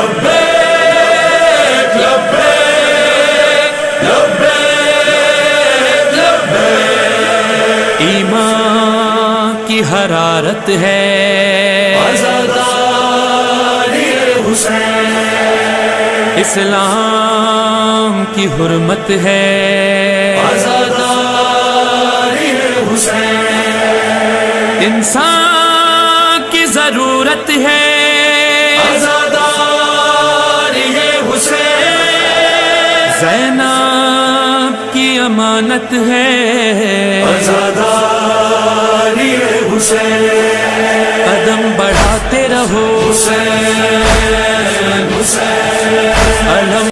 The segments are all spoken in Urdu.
لبیک لبیک لبیک لبیک، ایمان کی حرارت ہے عزاداری حسین، اسلام کی حرمت ہے عزاداری حسین، انسان کی ضرورت ہے عزاداری حسین، زینب کی امانت ہے عزاداری حسین، قدم بڑھاتے رہو حسین حسین علم۔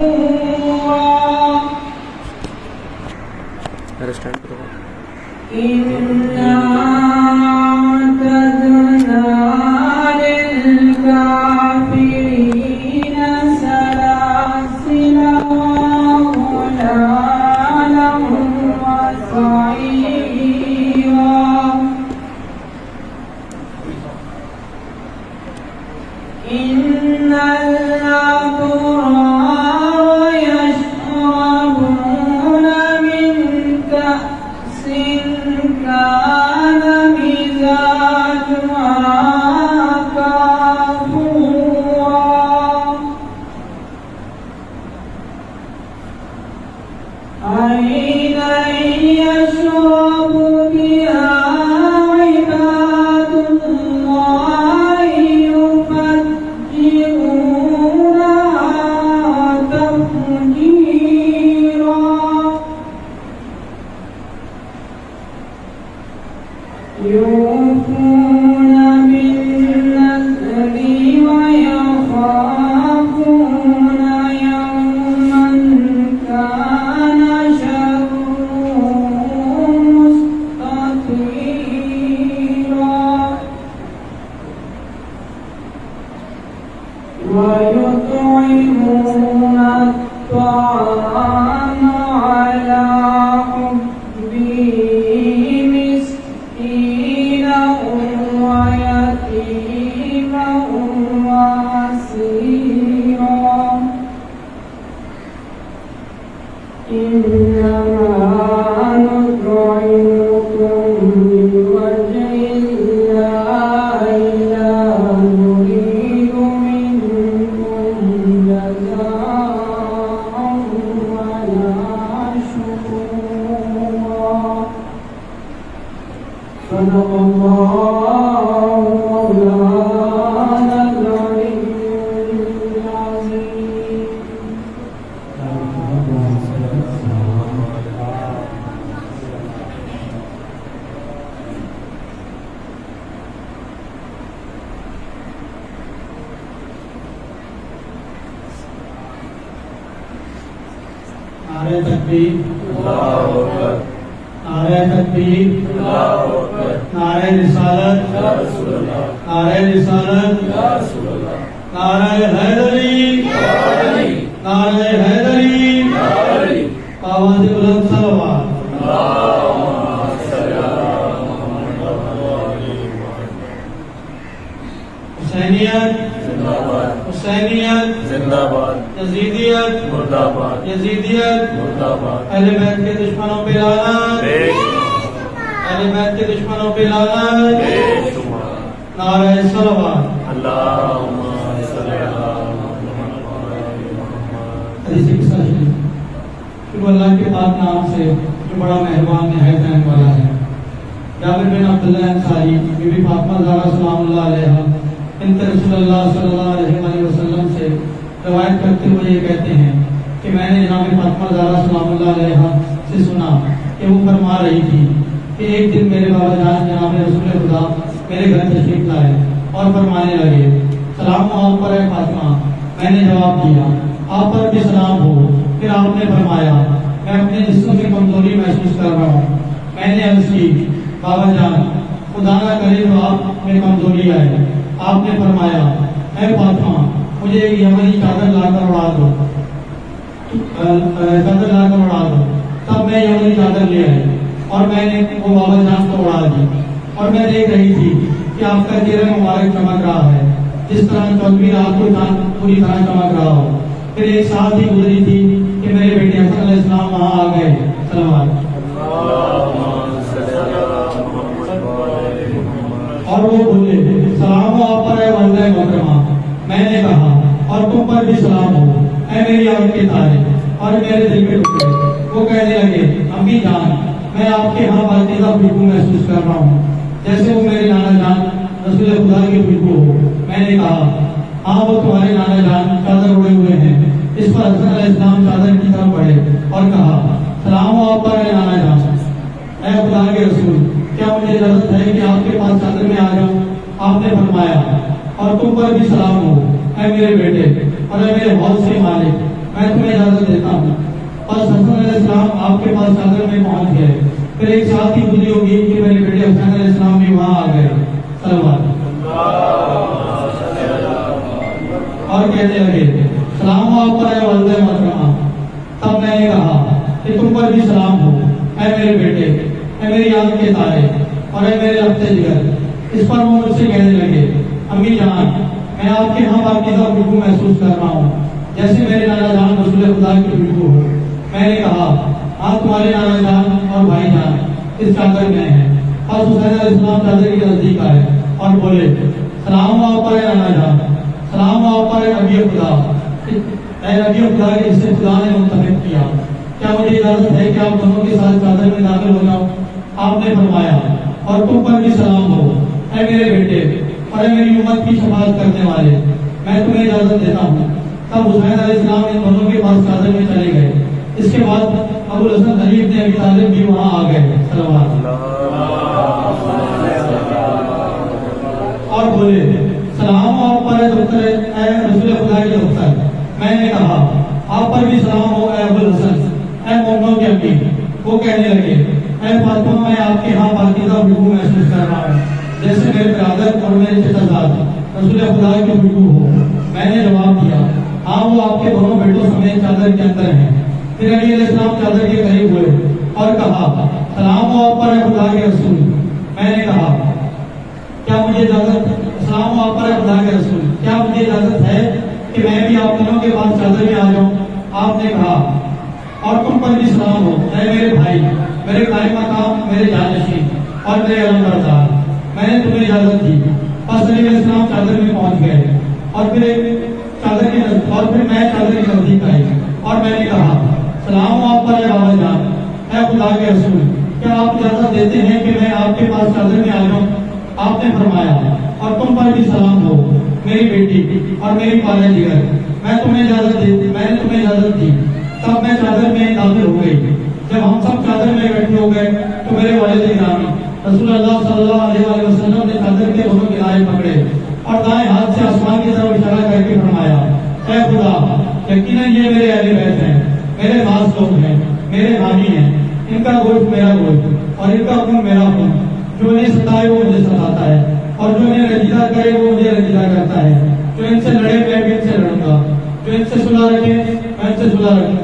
ويطعمون الطعام على حبه مسكينا ويتيما وأسيرا إنما نطعمكم لوجه الله لا نريد منكم جزاء ولا شكورا صدق الله مولانا العلي العظيم. نعرہ تکبیر، اللہ اکبر، نعرہ تکبیر، اللہ اکبر، نعرہ رسالت، یا رسول اللہ، نعرہ رسالت، یا رسول اللہ، نعرہ حیدری، یا علی، نعرہ حیدری، یا علی، آواز بلند صلوات. اللہم صلی علی محمد و علی محمد۔ حسینیت، زندہ باد، حسینیت، زندہ باد، یزیدیت، مردہ باد، یزیدیت، مردہ باد، اہل بیت کے دشمنوں پہ لعنت، بے اہل بیت کے دشمنوں پہ لعنت. شمار، نعرہ صلوات. اللہم صلی علی محمد و علی محمد۔ حدیث قصہ شریف شروع اللہ کے پاک نام سے جو بڑا مہربان نہایت رحم والا ہے. جابر بن عبداللہ انصاری بی بی فاطمہ زہرا سلام اللہ علیہا بنت رسول اللہ صلی اللہ علیہ وسلم سے روایت کرتے ہوئے یہ کہتے ہیں کہ میں نے جناب فاطمہ زہرا سلام اللہ علیہا سے سنا کہ وہ فرما رہی تھی کہ ایک دن میرے بابا جان جناب رسول خدا میرے گھر تشریف لائے اور فرمانے لگے سلام آپ پر ہے فاطمہ. میں نے جواب دیا آپ پر بھی سلام ہو. پھر آپ نے فرمایا میں اپنے جسم کی کمزوری محسوس کر رہا ہوں. میں نے عرض کی بابا جان خدا نہ کرے تو آپ میں کمزوری آئے. آپ نے فرمایا اے فاطمہ مجھے ایک یمنی چادر لا کر اڑا دو. تب میں یمنی چادر لے آئی اور میں نے وہ بابا جان کو اڑا دی اور میں دیکھ رہی تھی کہ آپ کا چہرہ مبارک چمک رہا ہے. جس طرح 14ویں رات کو چاند پوری طرح چمک رہا ہو. پھر ایک ساتھ ہی گزری تھی کہ میرے بیٹے حسن علیہ السلام وہاں آ گئے. سلوات. اور وہ بولے سلام ہو آپ پر اے والدہ محترمہ. میں نے کہا اور تم پر بھی سلام ہو اے میری آنکھ کے تارے اور میرے دل کے ٹکڑے. وہ کہنے لگے امی جان میں آپ کے ہاں پاکیزہ خوشبو محسوس کر رہا ہوں جیسے وہ میرے نانا جان رسول خدا کی خوشبو ہو. میں نے کہا ہاں وہ تمہارے نانا جان چادر اڑے ہوئے ہیں. اس پر حسن علیہ السلام چادر کی طرف بڑھے اور کہا سلام ہو آپ پر اے نانا جان. اے خدا کے رسول کیا مجھے اجازت ہے کہ آپ کے پاس چادر میں آ جاؤں؟ آپ نے فرمایا اور تم پر بھی سلام ہو اے میرے بیٹے اور اے میرے حوض کے مالک میں تمہیں اجازت دیتا ہوں. اور حسن علیہ السلام آپ کے پاس چادر میں پہنچ گئے. پھر ایک ساتھ ہی گزری ہوگی کہ میرے بیٹے حسن علیہ السلام بھی وہاں آ گئے. سلوات. اور کہنے لگے سلام ہو آپ پر اے والدہ محترمہ. تب میں نے کہا کہ تم پر بھی سلام ہو اے میرے بیٹے اے میری آنکھ کے تارے اور اے میرے لبتے جگر. اس پر وہ مجھ سے کہنے لگے امی جان میں آپ کے ہاں پاکیزہ خوشبو محسوس کر رہا ہوں جیسے میرے نانا جان رسول خدا کی خوشبو ہو. میں نے کہا ہاں تمہارے نانا جان اور بھائی جان اس چادر میں ہیں. اور حسین علیہ السلام چادر کے نزدیک آئے اور بولے سلام آپ پر اے نانا جان. سلام آپ پر اے نبی خدا. اے نبی خدا کے جسے خدا نے منتخب کیا کیا مجھے اجازت ہے کہ آپ دونوں کے ساتھ چادر میں داخل ہو جاؤں؟ آپ نے فرمایا اور تم پر بھی سلام ہو اے میرے بیٹے اور اے میری امت کی شفاعت کرنے والے میں تمہیں اجازت دیتا ہوں. تب حسین علیہ السلام ان دونوں کے پاس چادر میں چلے گئے. اس کے بعد ابو الحسن علی ابن ابی طالب بھی وہاں آ گئے. سلوات. اور بولے سلام آپ پر اے دختر اے رسول خدا کی دختر. میں نے کہا آپ پر بھی سلام ہو اے ابو الحسن اے مومنوں کے امی. وہ کہنے لگے اے فاطمہ میں آپ کے ہاں پاکیزہ خوشبو محسوس کر رہا ہوں جیسے میرے برادر اور میرے چچا زاد رسول خدا کی خوشبو ہو. میں نے جواب دیا ہاں وہ آپ کے دونوں بیٹوں سمیت چادر کے اندر ہیں. پھر نبی علیہ السلام چادر کے قریب ہوئے اور کہا سلام ہو آپ پر اے خدا کے رسول. میں نے کہا کیا مجھے اجازت سلام ہو آپ پر اے خدا کے رسول کیا مجھے اجازت ہے کہ میں بھی آپ دونوں کے پاس چادر میں آ جاؤں؟ آپ نے کہا اور تم پر بھی سلام ہو اے میرے بھائی میرے قائم مقام میرے جانشین اور میرے علم بردار. میں نے تمہیں اجازت دی. پس نبی علیہ السلام چادر میں پہنچ گئے اور پھر میں چادر کے نزدیک آئی اور میں نے کہا سلام آپ پر اے بابا جان اے خدا کے رسول کیا آپ اجازت دیتے ہیں کہ میں آپ کے پاس چادر میں آ جاؤں؟ آپ نے فرمایا اور تم پر بھی سلام ہو میری بیٹی اور میری پالے جگر میں نے تمہیں اجازت دی. تب میں چادر میں داخل ہو گئی. جب ہم سب چادر میں بیٹھے ہو گئے تو میرے والد گرامی رسول اللہ صلی اللہ علیہ وسلم نے چادر کے دونوں کنارے پکڑے اور دائیں ہاتھ سے آسمان کی طرف اشارہ کر کے فرمایا اے خدا یقیناً یہ میرے اہل بیت ہیں میرے خاص لوگ ہیں میرے حامی ہیں. ان کا گوشت میرا گوشت اور ان کا خون میرا خون. جو انہیں ستائے وہ مجھے ستاتا ہے اور جو انہیں رنجیدہ کرے وہ مجھے رنجیدہ کرتا ہے. جو ان سے لڑے میں بھی ان سے لڑوں گا. جو ان سے صلح رکھے میں ان سے صلح رکھوں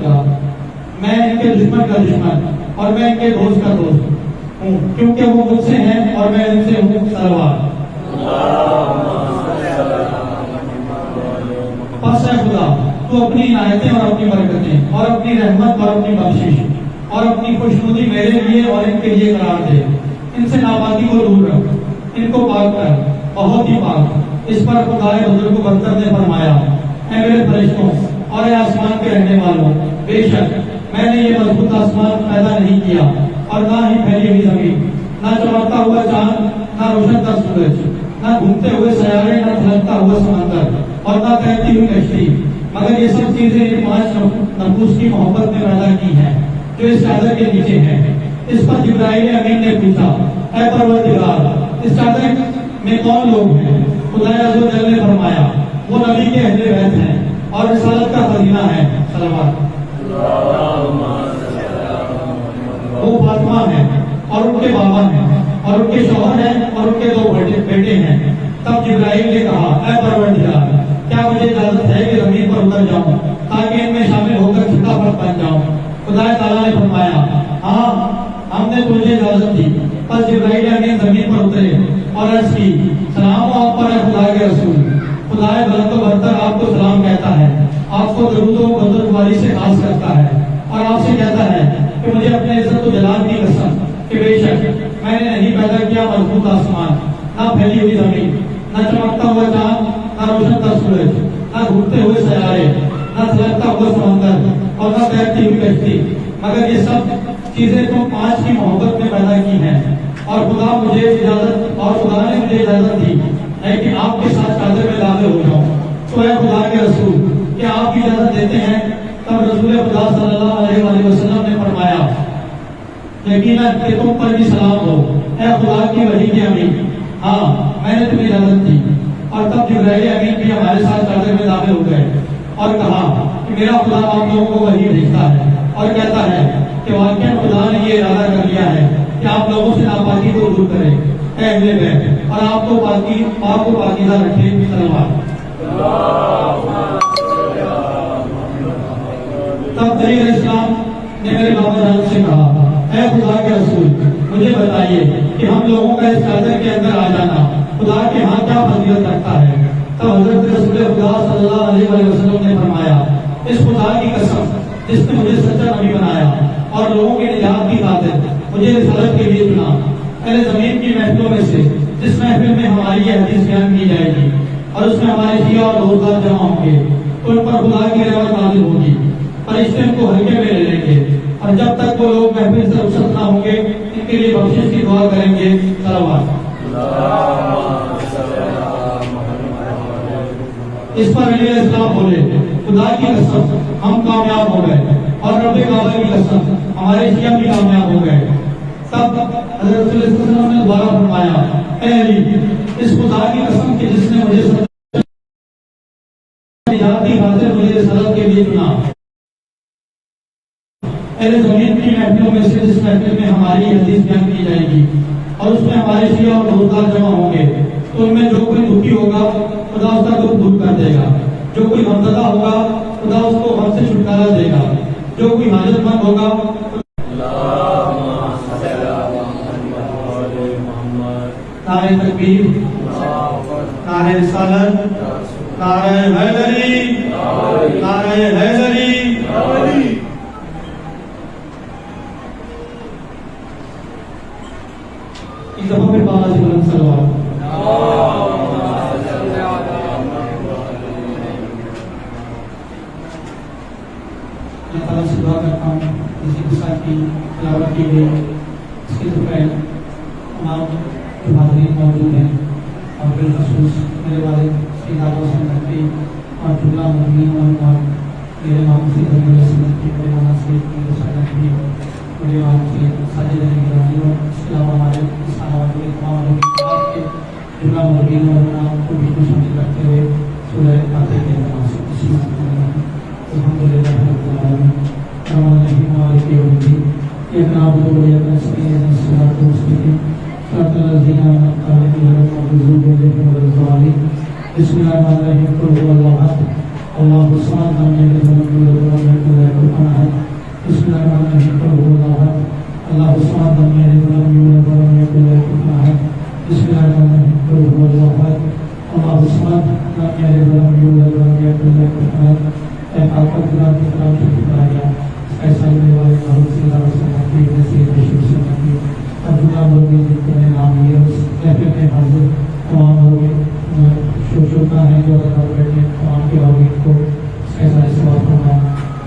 گا. میں ان کے دشمن کا دشمن اور میں ان کے دوست کا دوست ہوں کیونکہ وہ مجھ سے ہیں اور میں ان سے ہوں. سلوات. پس اے خدا تو اپنی عنایتیں اور اپنی برکتیں اور اپنی رحمت اور اپنی بخشش اور اپنی خوشنودی میرے لیے اور ان کے لیے قرار دے. ان سے ناپاکی کو دور رکھ ان کو پاک کر بہت ہی پاک. اس پر خدائے بزرگ و برتر نے فرمایا اے میرے فرشتوں اور اے آسمان کے رہنے والوں بے شک میں نے یہ مضبوط آسمان پیدا نہیں کیا اور نہ ہی پھیلی ہوئی زمین نہ چمکتا ہوا چاند نہ روشنتا سورج نہ گھومتے ہوئے سیارے نہ پھلکتا ہوا سمندر اور نہ تیرتی ہوئی کشتی مگر یہ سب چیزیں ان 5 نفوس کی محبت میں پیدا کی ہیں جو اس چادر کے نیچے ہیں. اس پر جبرائیل امین نے پوچھا اے پروردگار اس چادر میں کون لوگ ہیں؟ خدا عز و جل نے فرمایا وہ نبی کے اہل بیت ہیں اور رسالت کا خزینہ ہے. سلوات. وہ فاطمہ ہیں اور ان کے بابا ہیں اور ان کے شوہر ہیں اور ان کے 2 بیٹے ہیں. تب جبرائیل نے کہا اے پروردگار کیا مجھے اجازت ہے کہ زمین پر اتر جاؤں تاکہ ان میں شامل ہو کر چھٹا پٹ بن جاؤں؟ خدا تعالیٰ نے فرمایا ہاں ہم نے تجھے اجازت دی. پس جبرائیل امین زمین پر اترے اور اور عرض کی سلام ہو آپ پر خدا کے رسول، خدا بلند و برتر آپ کو سلام کہتا ہے، آپ کو درود و بزرگواری سے خاص کرتا ہے اور آپ سے کہتا ہے کہ مجھے اپنے عزت و جلال کی قسم کہ بے شک میں نے نہیں پیدا کیا مضبوط آسمان، نہ پھیلی ہوئی زمین، نہ چمکتا ہوا چاند، نہ روشنتا سورج، نہ گھومتے ہوئے سیارے، نہ سلگتا ہوا سمندر اور نہ تیرتی ہوئی کشتی، مگر یہ سب چیزیں تو 5 کی محبت میں پیدا کی ہیں۔ اور خدا نے مجھے اجازت دی ہے کہ آپ کے ساتھ چادر میں داخل ہو جاؤں۔ تو اے خدا کے رسول، کیا آپ کی اجازت دیتے ہیں؟ تب رسول خدا صلی اللہ علیہ وآلہ وسلم نے فرمایا یقیناً کہ تم پر بھی سلام ہو اے خدا کی وحی کے امین، ہاں میں نے تمہیں اجازت دی۔ اور تب جبرائیل امین بھی ہمارے ساتھ چادر میں داخل ہو گئے اور کہا کہ میرا خدا آپ لوگوں کو وحی بھیجتا ہے اور کہتا ہے کہ واقعاً خدا نے یہ ارادہ کر لیا ہے کہ آپ لوگوں سے ناپاکی کو دور کرے اے اہل بیت، اور آپ کو پاکیزہ رکھے۔ صلوات۔ تب دلیل اسلام نے میرے بابا جان سے کہا اے خدا کے رسول، مجھے بتائیے کہ ہم لوگوں کا اس چادر کے اندر آ جانا خدا کے ہاں کیا فضیلت رکھتا ہے؟ تب حضرت رسول خدا صلی اللہ علیہ وآلہ وسلم نے فرمایا اس خدا کی قسم جس نے مجھے سچا نبی بنایا اور لوگوں کے نجات کی خاطر مجھے رسالت کے لیے چنا، اہل زمین کی محفلوں میں سے جس محفل میں ہماری یہ حدیث بیان کی جائے گی اور اس میں ہمارے شیعہ اور روزگار جمع ہوں گے تو ان پر خدا کی رحمت نازل ہوگی، فرشتے ان کو ہلکے میں لے لیں گے اور جب تک وہ لوگ محفل سے رخصت نہ ہوں گے ان کے لیے بخشش کی دعا کریں گے۔ صلوات۔ اس پر علیہ السلام بولے خدا کی قسم ہم کامیاب ہو گئے اور رب کعبہ کی قسم ہمارے شیعہ بھی کامیاب ہو گئے۔ تب حضرت صلی اللہ علیہ وسلم نے دوبارہ فرمایا اے علی، اس خدا کی قسم کہ جس نے مجھے نجات کی خاطر مجھے رسالت کے لیے چنا، اہل زمین کی محفلوں میں سے جس محفل میں ہماری حدیث بیان کی جائے گی اور اس میں ہمارے شیعہ اور روزگار جمع ہوں گے تو ان میں جو کوئی دکھی ہوگا خدا اس کا دکھ دور کر دے گا، جو کوئی غمزدہ ہوگا خدا اس کو غم سے چھٹکارا دے گا، جو کوئی حاجت مند ہوگا نعرہ تکبیر، نعرہ رسالت، نعرہ حیدری، نعرہ حیدری۔ ایک دفعہ پھر بالا سے بلند صلوات۔ اللہ تعالیٰ سے دعا کرتا ہوں اسی کے ساتھ کی تلاوت کی گئی اس کے دوپہر تمام جو حاضرین موجود ہیں اور بالخصوص میرے والد سید آبا حسین نقوی اور جملہ مؤمنین اور میرے مام سید علی سید کی میرے ماما سید کی نقوی، میرے مام سید ساجد علی گرامی اور اس کے علاوہ ہمارے اسلام کے تمام لوگ کے جملہ مؤمنین اور نام کو بھی شامل کرتے ہوئے سورہ فاتحہ کے مناسب بسم اللہ الحمدللہ رب العالمین الرحمن الرحیم مالک یوم الدین ایاک نعبد و ایاک نستعین اهدنا الصراط المستقیم صراط الذین انعمت علیہم غیر المغضوب علیہم ولا الضالین۔ بسم اللہ الرحمن الرحیم قل هو اللہ احد اللہ الصمد لم یلد ولم یولد ولم یکن له کفوا احد۔ بسم اللہ الرحمن الرحیم قل هو اللہ احد اللہ الصمد لم یلد ولم یولد ولم یکن له کفوا احد۔ بسم اللہ الرحمن الرحیم قل هو اللہ احد اللہ الصمد لم یلد ولم یولد ولم یکن له کفوا احد۔ اے آپ کا خدا کی طرف سے ٹھکرا گیا ایسا ہونے والے بہت سے اللہ وسلم کی نصیب بشیر سے نبی اور جملہ لوگ جن کو نے نام لیا اس کیفے میں حاضر تمام لوگ شوکا ہیں جو اللہ بیٹھے تمام کے باوجود کو ایسا ثواب فرمائے،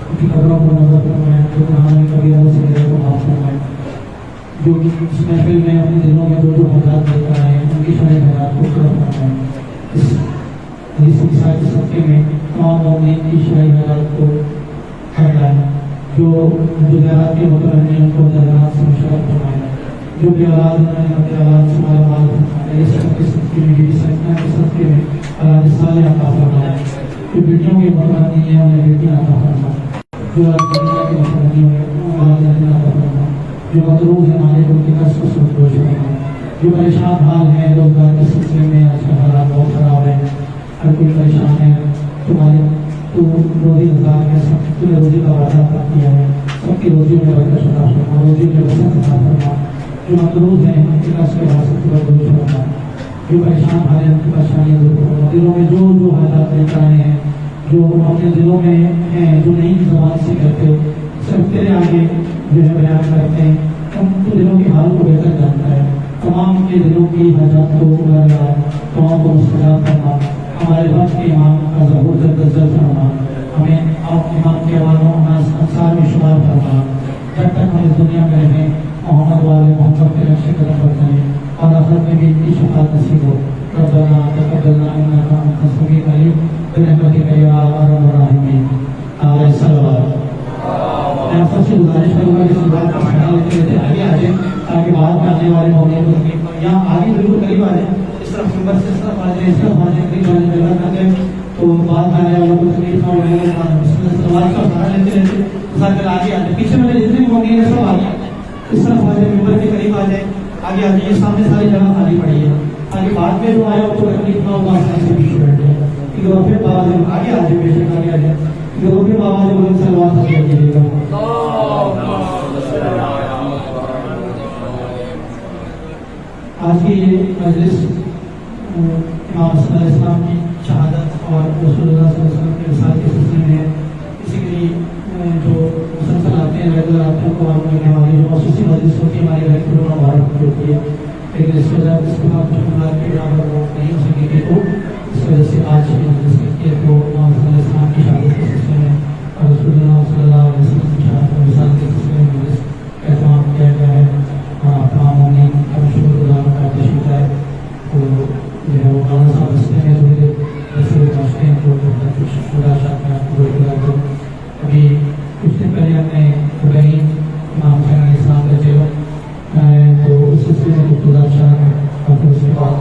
ان کی قبروں کو نظر فرمائے، جو کہانی کبھی سے میرے کو معاف فرمائے، جو اس محفل میں اپنے دلوں میں جو حالات لے کر آئے ہیں ان کی سارے حالات کو پورا فرمائے۔ اس مثال کے صدقے میں تمام مومنین کی شرعی حالات کو پھیلائے، جو زیارت کے مترجم ان کو زیارت سے مشرف فرمائے، جو بھی اولاد انہوں نے اپنے اولاد سے مالا مال فرمائے، یہ سب کے صدقے میں بھی سکینہ کے صدقے میں اولاد صالح عطا فرمائے، جو بیٹیوں کے مترجم ہیں انہیں بیٹیاں عطا فرمائے، جو دنیا کے مترجم ہیں اولاد عطا فرمائے، جو مطروب ہیں مالک ان کے قصد کو سرگوش فرمائے، جو پریشان حال ہیں روزگار کے سلسلے میں آج کل حالات بہت خراب ہیں، ہر کوئی پریشان ہے، تمہارے تو روزی نظام ہے، سب نے روزی کا وعدہ کیا ہے، سب کی روزی میں برکت عطا فرما، روزی میں وسعت عطا فرما، جو مقروض ہیں ان کے قصد کے واسطے پر دوش فرما، جو پریشان بھارے ان کی پریشانیاں دور کرو، دلوں میں جو حالات لے کر آئے ہیں، جو اپنے دلوں میں ہیں، جو نئی زبان سے کرتے صرف تیرے آگے جو ہے بیان کرتے ہیں، ان کو دلوں کے حال کو بہتر جانتا ہے، تمام کے دلوں کی حاجات کو تمام کو مستجاب کرنا، ہمارے وقت کے امام کا ظہور جلد فرما، ہمیں امام کے والوں انصار میں شمار فرما، جب تک ہم اس دنیا میں رہیں محمد والے محمد کے نقش قدم پر چلیں اور آخرت میں بھی ان کی شفاعت نصیب ہو۔ ربنا تقبل انک انت السمیع العلیم برحمتک یا ارحم الراحمین۔ آمین صلوات۔ میں آپ سب سے گزارش کروں گا کہ اس بات کا خیال رکھتے رہتے آگے آ جائیں تاکہ بعد میں آنے والے موقع کو یہاں آگے بالکل قریب آ جائیں، اس طرف ممبر سے اس طرف آ جائیں، اس طرف آ جائیں، قریب آ جائیں، جگہ نہ دیں تو بعد میں آنے والوں کو تکلیف نہ ہوئے گا۔ سلوات کا سہارا لیتے رہتے ساتھ میں آگے آ جائیں، پیچھے میں جتنے بھی موقع ہیں سب آ جائیں، اس طرف آ جائیں، ممبر کے قریب آ جائیں، آگے آ جائیں، یہ سامنے ساری جگہ خالی پڑی ہے تاکہ بعد میں جو آیا تو تکلیف نہ ہوگا، آسانی سے پیچھے بیٹھ جائے۔ ایک دفعہ پھر بابا جب آگے آ جائیں، بے شک آگے آ جائیں، ایک دفعہ پھر بابا جب ان سلوات حاصل کیجیے گا۔ آج کی یہ مجلس امام حسن علیہ السلام کی شہادت اور رسول اللہ صلی اللہ علیہ وسلم کے وصال کے سلسلے میں ہے، اسی کے لیے جو مسلسل آتے ہیں ریگولر آتے ہیں قرآن پڑھنے والی جو خصوصی مجلس ہوتی ہے ہماری گھر کی مبارک ہوتی ہے، لیکن اس وجہ اس کے بعد جمعرات کے برابر وہ نہیں ہو سکے گی، تو اس وجہ سے آج کی مجلس کی ہے تو امام حسن علیہ السلام کی شہادت کے سلسلے میں اور رسول اللہ صلی اللہ علیہ وسلم کی شہادت اور وصال کے سلسلے میں مجلس کا اہتمام کیا گیا ہے۔ تمام مومنین کا شکر گزار کا تشریف ہے تو جو ہے وہ مولانا صاحب رستے میں تھوڑی دیر ایسے لوگ پہنچتے ہیں تو کچھ پورا شاید میں آپ کو بتا دوں۔ ابھی کچھ دن پہلے ہم نے دبئی امام حسین علیہ السلام کا چلو تو اس سلسلے میں گفتگو شاہ اور پھر اس کے بعد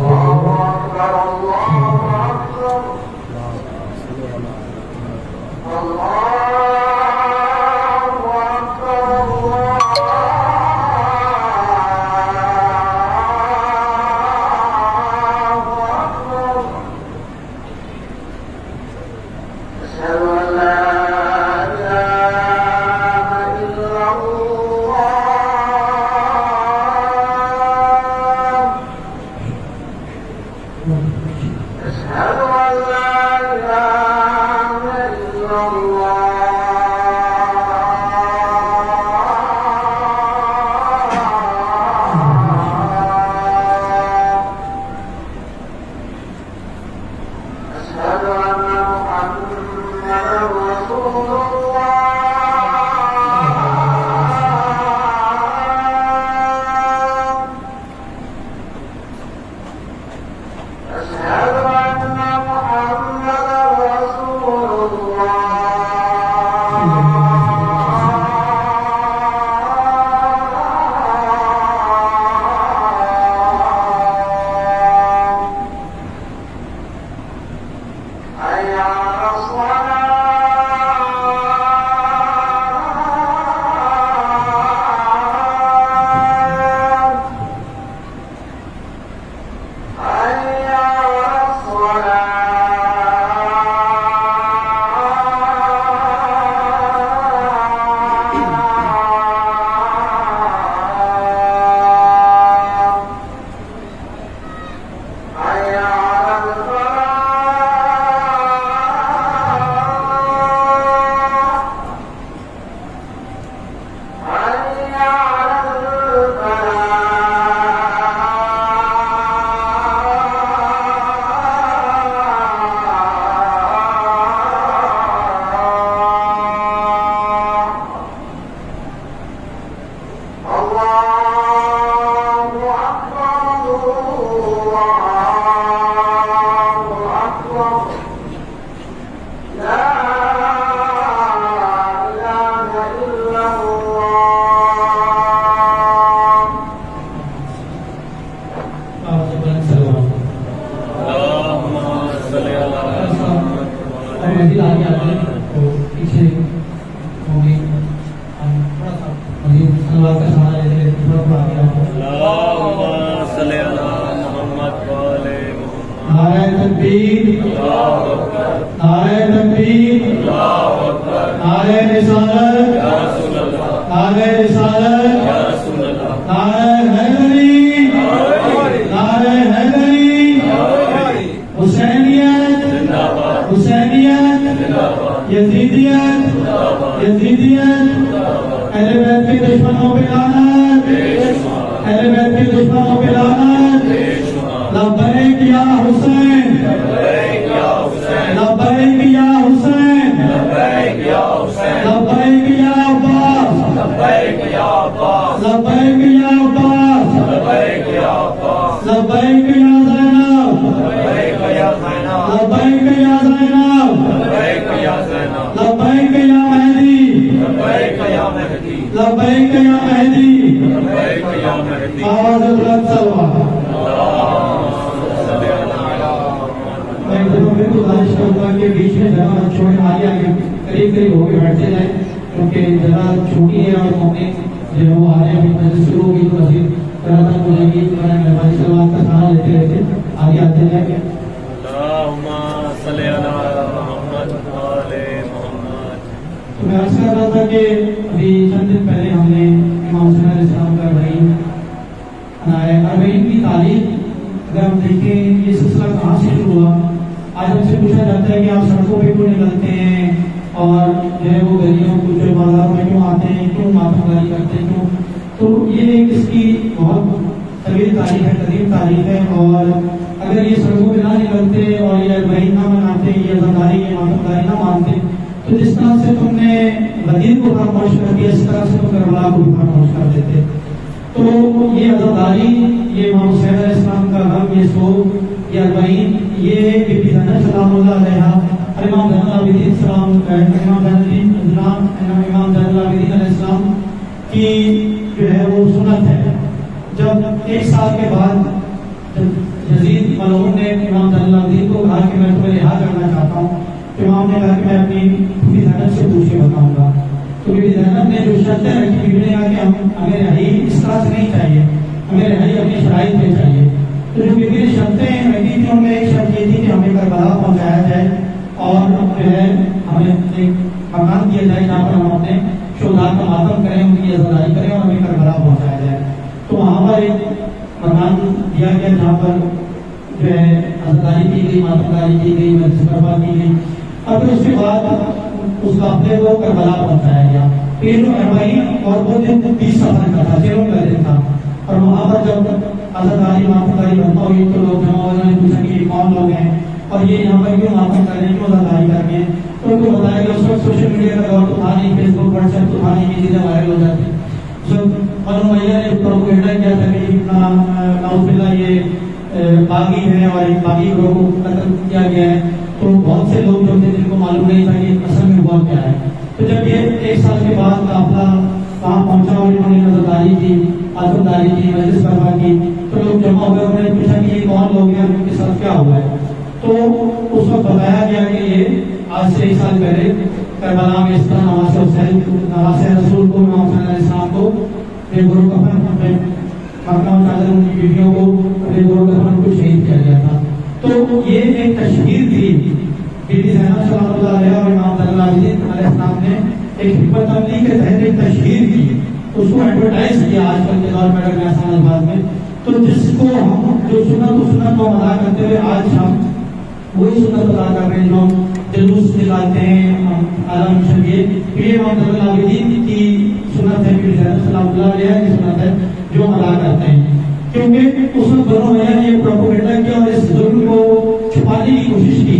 نعرہ حیدری حسینیت زندہ باد حسینیت زندہ باد یزیدیت زندہ باد یزیدیت اہل بیت کے دشمنوں پہ لعنت بے شمار اہل بیت کے دشمنوں پہ لعنت بے شمار لبیک یا حسین لبیک یا حسین لبیک یا حسین لبیک یا حسین لبیک یا عباس لبیک یا عباس لبیک یا عباس لبیک یا عباس لبیک یا زینب لبیک یا زینب لبیک یا زینب لبیک یا زینب لبیک یا مہدی لبیک یا مہدی لبیک یا مہدی لبیک یا مہدی آواز بلند سلوا میں گزارش کروں گا کہ بیچ میں جگہ چھوڑے آگے آگے قریب قریب ہو کے بیٹھتے جائیں کیونکہ جگہ چھوٹی ہے اور موقع جو ہے وہ آنے ابھی مجلس شروع ہوگی تو مزید قرآن بولیں گی مہربانی سلوات کا سہارا لیتے رہتے آگے آتے جائیں گے اللہم صلی علی محمد آل محمد. تو میں عرض کر رہا تھا کہ ابھی چند دن پہلے ہم نے امام حسین علیہ السلام کا اربعین کی تعلیم اگر ہم دیکھیں یہ سلسلہ کہاں سے شروع ہوا. آج ہم سے پوچھا جاتا ہے کہ آپ سڑکوں پہ کیوں نکلتے ہیں اور جو ہے وہ گلیوں کو جو بازار میں کیوں آتے ہیں, کیوں ماتم گاری کرتے ہیں, کیوں. تو یہ ایک اس کی بہت طویل تاریخ ہے, قدیم تاریخ ہے. اور اگر یہ سڑکوں پہ نہ نکلتے اور یہ اربعین نہ مناتے, یہ عزاداری یہ ماتم گاری نہ مانتے, تو جس طرح سے تم نے مدین کو خاموش کر دیا اس طرح سے تم کربلا کو بھی خاموش کر دیتے. تو یہ عزاداری, یہ امام حسین علیہ السلام کا غم, یہ سوگ, یہ اربعین, یہ بی بی زینب سلام اللہ علیہا اور امام زین العابدین امام زین العابدین علیہ السلام کی جو ہے وہ سنت ہے. جب ایک سال کے بعد یزید ملعون نے امام زین العابدین کو کہا کہ میں تمہیں رہا کرنا چاہتا ہوں, تو امام نے کہا کہ میں اپنی بی زینب سے پوچھ کے بتاؤں گا. تو بی زینب نے جو شرطیں رکھی, بی نے کہا کہ ہمیں رہائی اس طرح سے نہیں چاہیے, ہمیں رہائی اپنی شرائط پہ چاہیے. تو جو بی نے شرطیں رکھی تھی ان میں ایک شرط یہ تھی کہ ہمیں کربلا پہنچایا جائے اور جو ہے ہمیں ایک مکان دیا جائے جہاں پر ہم اپنے شہداء کا ماتم کریں, ان کی عزاداری کریں اور ہمیں کربلا پہنچایا جائے. تو وہاں پر ایک مکان دیا گیا جہاں پر جو ہے عزاداری کی گئی, ماتم گاری کی گئی, مجلس برپا کی گئی. اور پھر اس کے بعد اس قافلے کو کربلا پہنچایا گیا. پھر اربعین اور وہ دن 20 سفر کا تھا, 13 کا دن تھا. اور وہاں پر جب عزاداری ماتم گاری بنتا ہوئی تو لوگ جمع ہو گئے, پوچھا کہ یہ کون لوگ ہیں اور یہ یہاں پر کیوں ماتم کر رہے ہیں, کیوں عزاداری کر رہے ہیں. تو ان کو بتایا کہ اس وقت سوشل میڈیا کا دور تو تھا نہیں, فیس بک واٹس ایپ تو تھا نہیں, یہ چیزیں وائرل ہو جاتی. بنو امیہ نے پروپیگنڈا کیا تھا کہ نعوذ باللہ یہ باغی ہے اور ایک باغی گروہ کو قتل کیا گیا ہے. تو بہت سے لوگ جو تھے جن کو معلوم نہیں تھا کہ اصل میں ہوا کیا ہے. تو جب یہ ایک سال کے بعد قافلہ وہاں پہنچا اور انہوں نے عزاداری کی, عزاداری کی, مجلس برپا کی, تو لوگ جمع ہوئے, انہوں نے پوچھا کہ یہ کون لوگ ہیں, ان کے ساتھ کیا ہوا ہے. تو اس وقت بتایا گیا کہ یہ آج سے 1 سال پہلے کربلا میں اس طرح نواز حسین نواز رسول کو امام حسین علیہ السلام کو بے گروہ کفن اپنے مکہ و چادر ان کی بیویوں کو بے گروہ کفن کو شہید کیا گیا تھا. تو یہ ایک تشہیر تھی بی بی زینب سلام اللہ علیہا اور امام زین العابدین علیہ السلام نے ایک حکمت عملی کے تحت ایک تشہیر کی, اس کو ایڈورٹائز کیا آج کل کے دور میں اگر میں آسان الفاظ میں. تو جس کو ہم جو سنت کو ادا کرتے ہوئے آج ہم وہی سنت ادا کر رہے ہیں جو جلوس نکالتے ہیں عالم شریعہ. یہ امام زین العابدین کی سنت ہے, بی بی زینب سلام اللہ علیہا کی سنت ہے جو ہم ادا کرتے ہیں. کیونکہ اس وقت بنو امیہ نے یہ پروپیگنڈا کیا اور اس ظلم کو چھپانے کی کوشش کی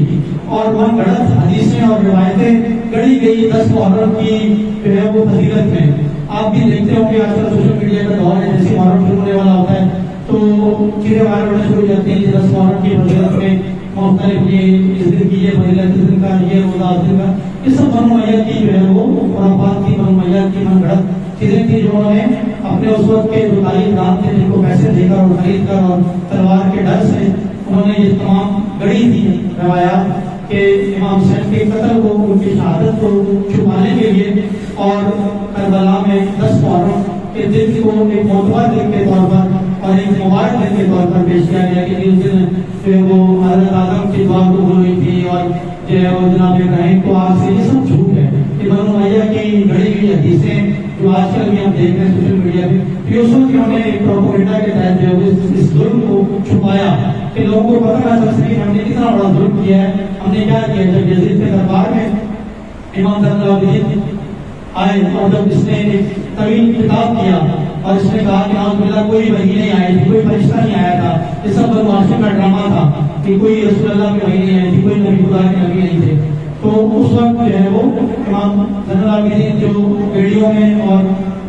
اور من گھڑت حدیثیں اور روایتیں گڑی گئی 10 محرم کی جو ہے وہ فضیلت میں. آپ بھی دیکھتے ہوں کہ آج کل سوشل میڈیا کا دور ہے, جیسے محرم شروع ہونے والا ہوتا ہے تو چیزیں وائرل ہونا شروع ہو جاتی ہیں. 10 محرم کی فضیلت میں مختلف یہ اس دن کی یہ فضیلت, اس دن کا یہ روزہ, اس دن کا, یہ سب بنو امیہ کی جو ہے وہ خرافات کی, بنو امیہ کی من گھڑت چیزیں تھی جو انہوں نے اپنے اس وقت کے جو تعلیم دان تھے جن کو پیسے دے کر اور خرید کر اور تلوار کے ڈر سے انہوں نے یہ تمام گڑی تھی روایات کہ امام حسین کے قتل کو, ان کی شہادت کو چھپانے کے لیے. اور کربلا میں 10 محرم کے دن کو ایک معتبر دن کے طور پر اور ایک مبارک دن کے طور پر پیش کیا گیا کہ اس دن جو ہے وہ حضرت آدم کی دعا قبول ہوئی تھی اور جو ہے وہ جناب ابراہیم کو آگ سے, یہ سب جھوٹ ہے. کہ بنو امیہ کی گڑی ہوئی حدیثیں جو آج کل بھی ہم دیکھ رہے ہیں سوشل میڈیا پہ, پھر اس وقت انہوں نے ایک پروپیگنڈا کے تحت جو ہے اس ظلم کو چھپایا کہ لوگوں کو پتہ نہ چل سکے ہم نے کتنا بڑا ظلم کیا ہے. ہم نے کیا کیا؟ جب یزید کے دربار میں امام زین العابدین آئے اور جب اس نے ایک طویل خطاب کیا اور اس نے کہا کہ نعوذ باللہ کوئی وحی نہیں آئی تھی، کوئی فرشتہ نہیں آیا تھا، یہ سب بنو ہاشم کا ڈرامہ تھا کہ کوئی رسول اللہ کی وحی نہیں آئی تھی، کوئی نبی خدا کے نبی نہیں تھے. تو اس وقت جو ہے وہ امام زین العابدین جو بیڑیوں میں اور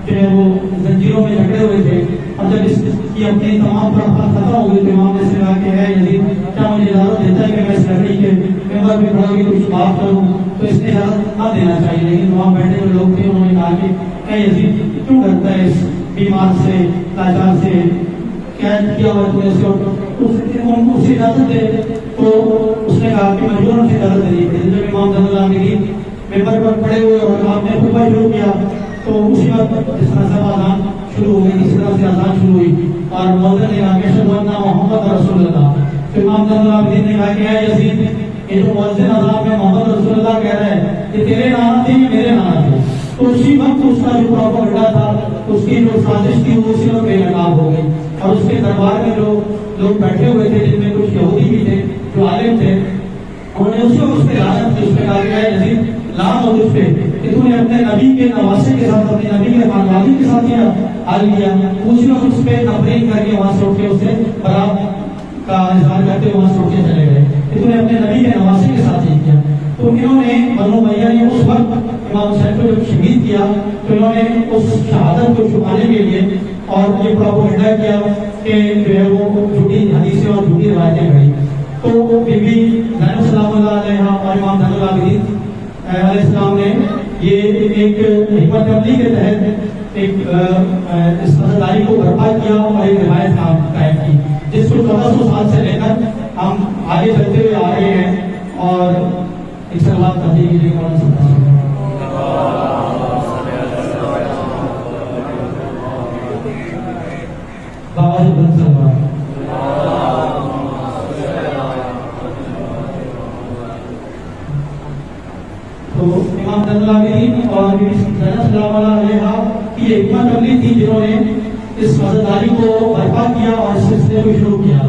جو ہے وہ زنجیروں میں جھگڑے ہوئے تھے، اور جب اس کی اپنی تمام خرافات ختم ہو گئی تو امام نے سے کہا کہ ہے یزید کیا مجھے اجازت دیتا ہے کہ میں اس لکڑی کے ممبر پہ کھڑا ہو کے کچھ بات کروں؟ تو اس نے اجازت نہ دینا چاہیے، لیکن وہاں بیٹھے ہوئے لوگ تھے، انہوں نے کہا کہ اے یزید کیوں ڈرتا ہے اس بیمار سے، لاچار سے، کیا کیا ہوا تو ایسے؟ اور اسے اجازت دے. تو اس نے کہا کہ مجبوراً سے اجازت دینی پڑی. جب امام زین العابدین ممبر پر کھڑے ہوئے اور آپ نے خطبہ شروع کیا تو اسی وقت جس طرح سے اذان شروع ہو گئی اسی طرح سے اذان شروع ہوئی اور مؤذن نے کہا کہ اشہد ان محمد رسول اللہ. تو امام زین العابدین نے کہا کہ اے یزید یہ جو مؤذن اذان میں محمد رسول اللہ کہہ رہا ہے یہ تیرے نام تھے یا میرے نام تھے؟ تو اسی وقت اس کا جو پروپیگنڈا تھا، اس کی جو سازش تھی وہ اسی وقت بے نقاب ہو گئی. اور اس کے دربار میں جو لوگ بیٹھے ہوئے تھے جن میں کچھ یہودی بھی تھے جو عالم تھے، انہوں نے اسی وقت اس پہ لعنت کی. اس پہ کہا کہ اے یزید لام ہو تجھ پہ کہ تو نے اپنے نبی کے نواسے کے ساتھ، اپنے نبی کے خاندانی کے ساتھ یہ حال کیا. اسی وقت اس پہ تفریق کر کے وہاں سے اٹھ کے اسے برات کا اظہار کرتے وہاں سے اٹھ کے چلے گئے کہ تو نے اپنے نبی کے نواسے کے ساتھ یہ کیا. تو انہوں نے بنو امیہ نے اس وقت امام حسین کو جب شہید کیا تو انہوں نے اس شہادت کو چھپانے کے لیے اور یہ پروپیگنڈا کیا کہ جو ہے وہ جھوٹی حدیثیں اور جھوٹی روایتیں گئی. تو بی بی زینب سلام اللہ علیہا اور امام زین العابدین علیہ السلام نے یہ ایک حکمت عملی کے تحت ایک اس عزاداری کو برپا کیا اور ایک روایت قائم کی جس کو 1400 سال سے لے کر ہم آگے چلتے ہوئے آ رہے ہیں. اور ایک سلوات پڑھنے کے لیے کون سا بابا جی بن سلمان. تو امام زین العابدین اور بی بی زینب سلام اللہ علیہا کی حکمت عملی تھی جنہوں نے اس عزاداری کو برپا کیا اور اس سلسلے کو شروع کیا.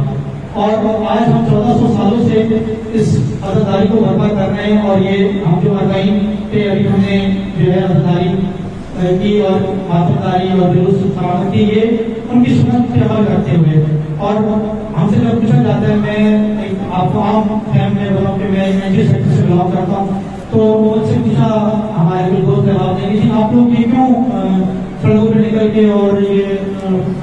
اور آج ہم 1400 سالوں سے اس عزاداری کو برپا کر رہے ہیں. اور یہ ہم جو ارکان پہ ابھی ہم نے جو ہے عزاداری کی اور ماتمداری اور جلوس فراہم کی، یہ ان کی سنت پہ عمل کرتے ہوئے. اور ہم سے جب پوچھا جاتا ہے، میں آپ کو عام فہم میں بتاؤں کہ میں NGO سیکٹر سے بلانگ کرتا ہوں، تو مجھ سے پوچھا ہمارے کوئی دوست جواب دیں لیکن آپ لوگ یہ کیوں سڑکوں پہ نکل کے اور یہ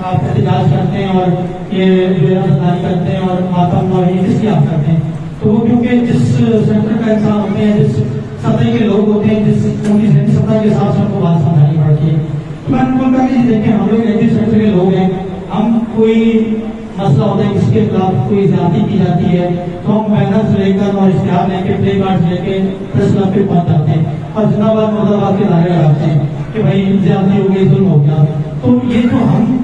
آپ احتجاج کرتے ہیں اور یہ جو ہے عزاداری کرتے ہیں اور ماتم اور یہ کس لیے آپ کرتے ہیں؟ تو وہ کیونکہ جس سیکٹر کا انسان ہوتے ہیں، جس سطح کے لوگ ہوتے ہیں، جس ان کی ذہنی سطح کے حساب سے ان کو بات سمجھانی پڑتی ہے. تو میں نے ان کو کہا کہ دیکھیں ہم لوگ NGO سیکٹر کے لوگ ہیں، ہم کوئی مسئلہ ہوتا ہے کسی کے خلاف کوئی زیادتی کی جاتی ہے تو ہم بینرز لے کر اور اشتہار لے کے پلے کارڈ لے کے پریس کلب پہ پہنچ جاتے ہیں اور زندہ باد مرد آباد کے نعرے لگاتے ہیں کہ بھائی زیادتی ہو گئی، ظلم ہو گیا. تو یہ جو ہم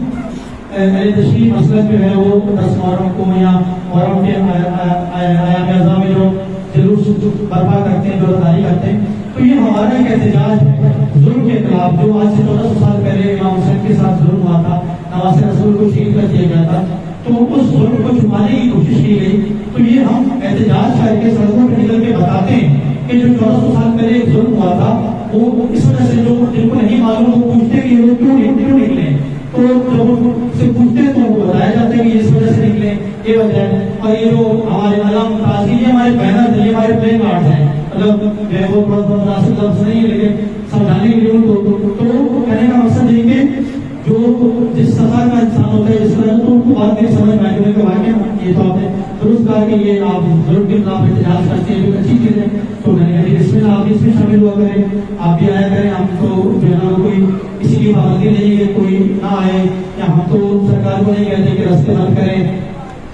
تشریح مسلک جو ہے وہ 10 محرم کو یا محرم کے ایام اعظم میں جو جلوس برپا کرتے ہیں، جو عزاداری کرتے ہیں، تو یہ ہمارا ایک احتجاج ہے ظلم کے خلاف جو آج سے 1400 سال پہلے امام حسین کے ساتھ ظلم ہوا تھا، نواسے رسول کو شہید کر دیا گیا تھا. تو اس ظلم کو چھپانے کی کوشش کی گئی. تو یہ ہم احتجاج کر کے سڑکوں پہ نکل کے بتاتے ہیں کہ جو 1400 سال پہلے ایک ظلم ہوا تھا وہ اس وجہ سے جو جن کو نہیں معلوم وہ پوچھتے کہ وہ کیوں نکلے، تو جب سے پوچھتے ہیں تو وہ بتایا جاتا ہے کہ اس وجہ سے نکلے، یہ وجہ ہے. اور یہ جو ہمارے علم تاثیر ہمارے بینر ہیں، یہ ہمارے پلے کارڈ ہیں، مطلب جو ہے وہ بہت مناسب لفظ نہیں ہے لیکن سمجھانے کے لیے ان کو تو کہنے کا مقصد یہ کہ جو جس سطح کا انسان ہوتا ہے جس طرح تو ان کو بات نہیں سمجھ میں آئے کہ واقعی یہ تو آپ نے درست کہا کہ یہ آپ ظلم کے خلاف احتجاج کرتے ہیں، جو اچھی چیز ہے. تو میں نے کہا اس میں آپ اس میں شامل ہوا کریں، آپ بھی آیا کریں. ہم تو جو ہے نا کوئی کسی کی پابندی نہیں ہے کوئی نہ آئے، یا ہم تو سرکار کو نہیں کہتے کہ راستے بند کریں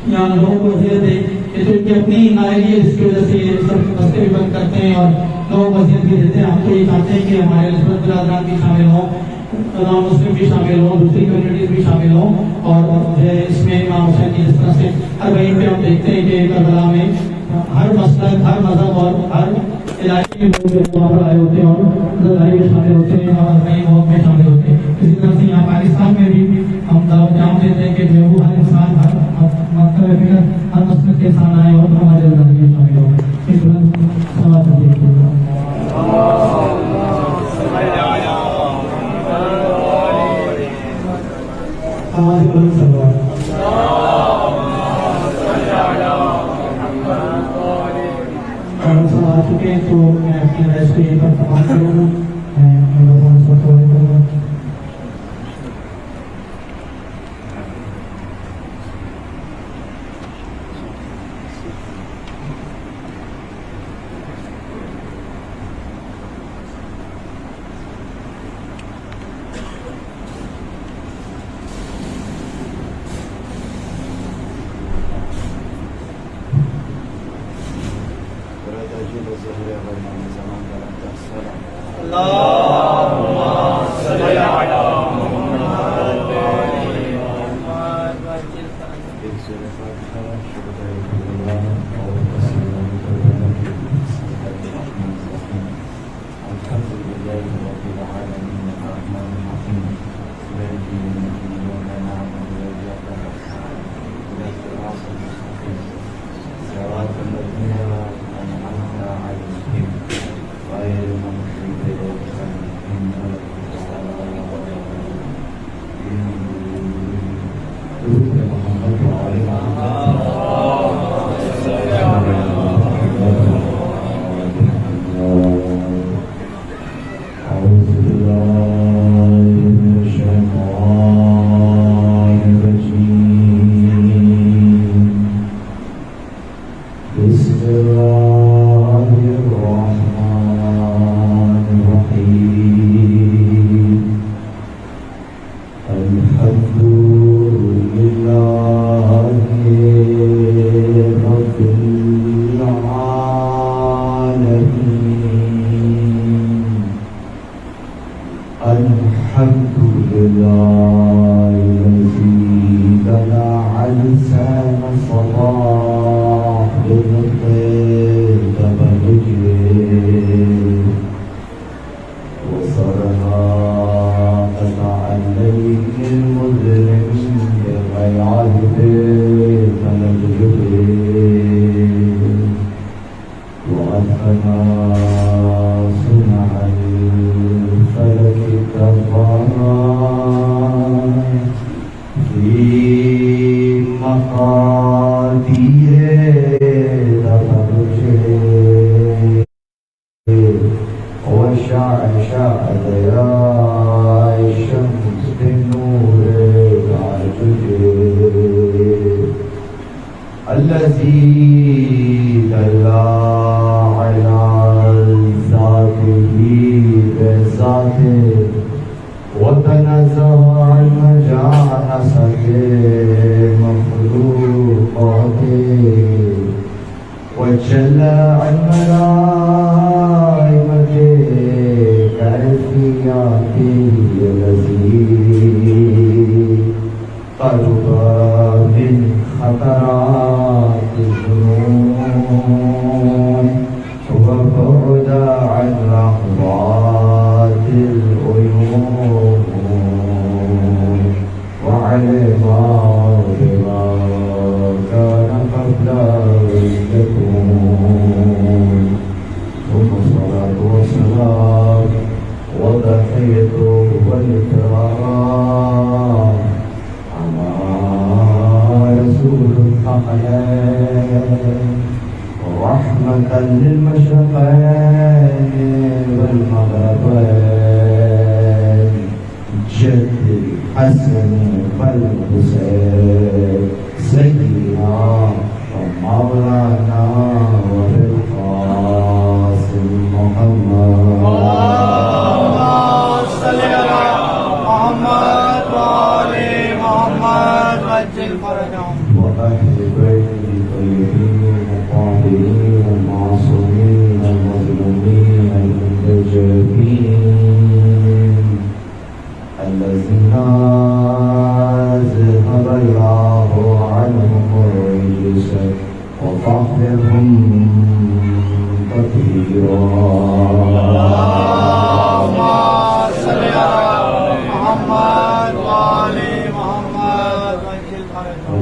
یا لوگوں کو اذیت دیں. یہ تو ان کی اپنی نااہلی ہے جس کی وجہ سے یہ سب راستے بھی بند کرتے ہیں اور لوگوں کو اذیت بھی دیتے ہیں. ہم تو یہ چاہتے ہیں کہ ہمارے نسبت برادران بھی شامل ہوں، نان مسلم بھی شامل ہوں، دوسری کمیونٹیز بھی شامل ہوں. اور جو ہے اس میں امام حسین کی جس طرح سے ہر وہیں پہ ہم دیکھتے ہیں کہ کربلا میں ہر مسلک، ہر مذہب اور ہر علاقے کے لوگ جو وہاں پر آئے ہوتے ہیں اور عزاداری میں شامل ہوتے ہیں اور نئی موت میں شامل ہوتے ہیں. اسی طرح سے یہاں پاکستان میں بھی ہم دعوت جام دیتے ہیں کہ جو ہے وہ ہر انسان، ہر مذہب، ہر کے ساتھ آئے اور ہمارے اللہ میں شامل ہو. اس وقت سوال دیکھیے ہمارے بڑے سوال آ چکے ہیں تو میں اپنی ریس کو یہ پر تمام کروں گا. میں بہت سب سوال کروں گا.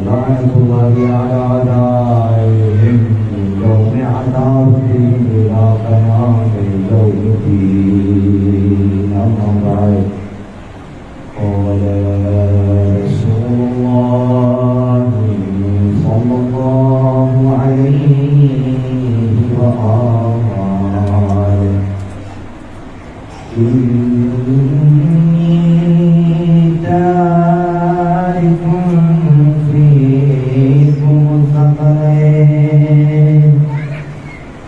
ورحمة الله على عذاب إلى قيام يوم الدين. أما بعد قال رسول الله صلى الله عليه وآله إني تارك فيكم الثقلين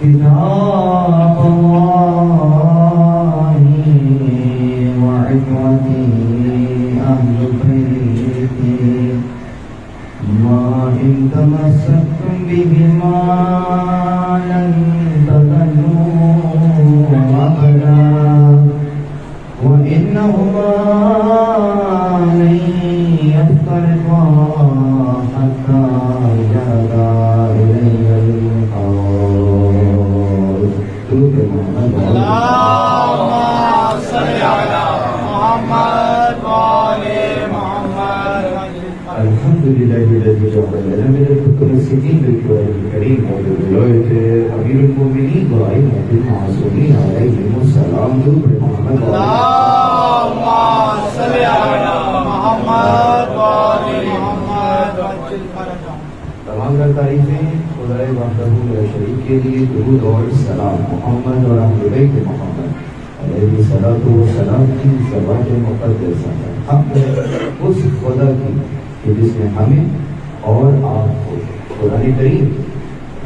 كتاب الله وعترتي أهل بيتي ما إن تمسكتم بهما لن تضلوا أبدا وإنهما لن يفترقا حتى يرجع إلي القول. اللهم صل على محمد وآل محمد. الحمد لله الذي جعل لنا من المتمسكين بالقرآن الكريم وبرواية أمير المؤمنين وأئمة المعصومين عليهم السلام. محمد اللهم صل على محمد وآل محمد وعجل فرجهم. تمام تعریفیں خدائے وحدہ لا شریک کے لیے. درود اور سلام محمد اور اہل بیت محمد علیہ الصلوۃ والسلام کی ذات مقدسہ ہے. ہم اس خدا کی کہ جس نے ہمیں اور آپ کو قرآن کریم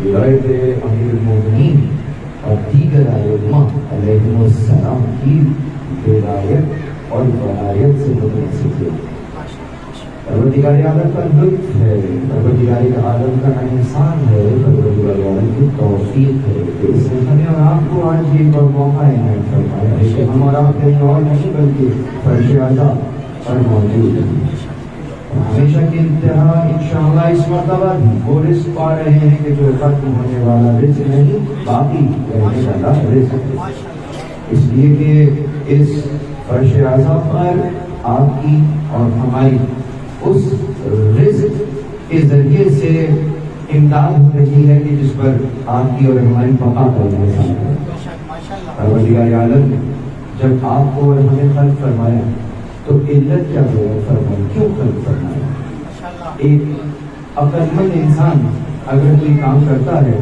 ولایت امیر المومنین اور دیگر ائمہ علیہم السلام کی ہدایت اور ولایت سے متمسک ہے. پروردگار عالم کا لطف ہے، پروردگار عالم کا احسان ہے، پروردگار عالم کی توفیق ہے کہ اس نے ہمیں اور آپ کو آج یہ موقع عنایت فرمایا ہے کہ ہم اور آپ کہیں اور نہیں بلکہ فرش اعلیٰ پر موجود ہیں. ہمیشہ کی انتہا انشاءاللہ اس مرتبہ بھی وہ رزق پا رہے ہیں کہ جو ختم ہونے والا رزق نہیں باقی رہنے والا رزق ہے. اس لیے کہ اس فرش اعلیٰ پر آپ کی اور ہماری اس رزق کے ذریعے سے امداد ہو رہی ہے کہ جس پر آپ کی اور ہماری بقا کا احسان ہے. پروردگار عالم نے جب آپ کو اور ہمیں خلق فرمایا تو علت کیا فرمائی، کیوں خلق فرمایا؟ ایک عقل مند انسان اگر کوئی کام کرتا ہے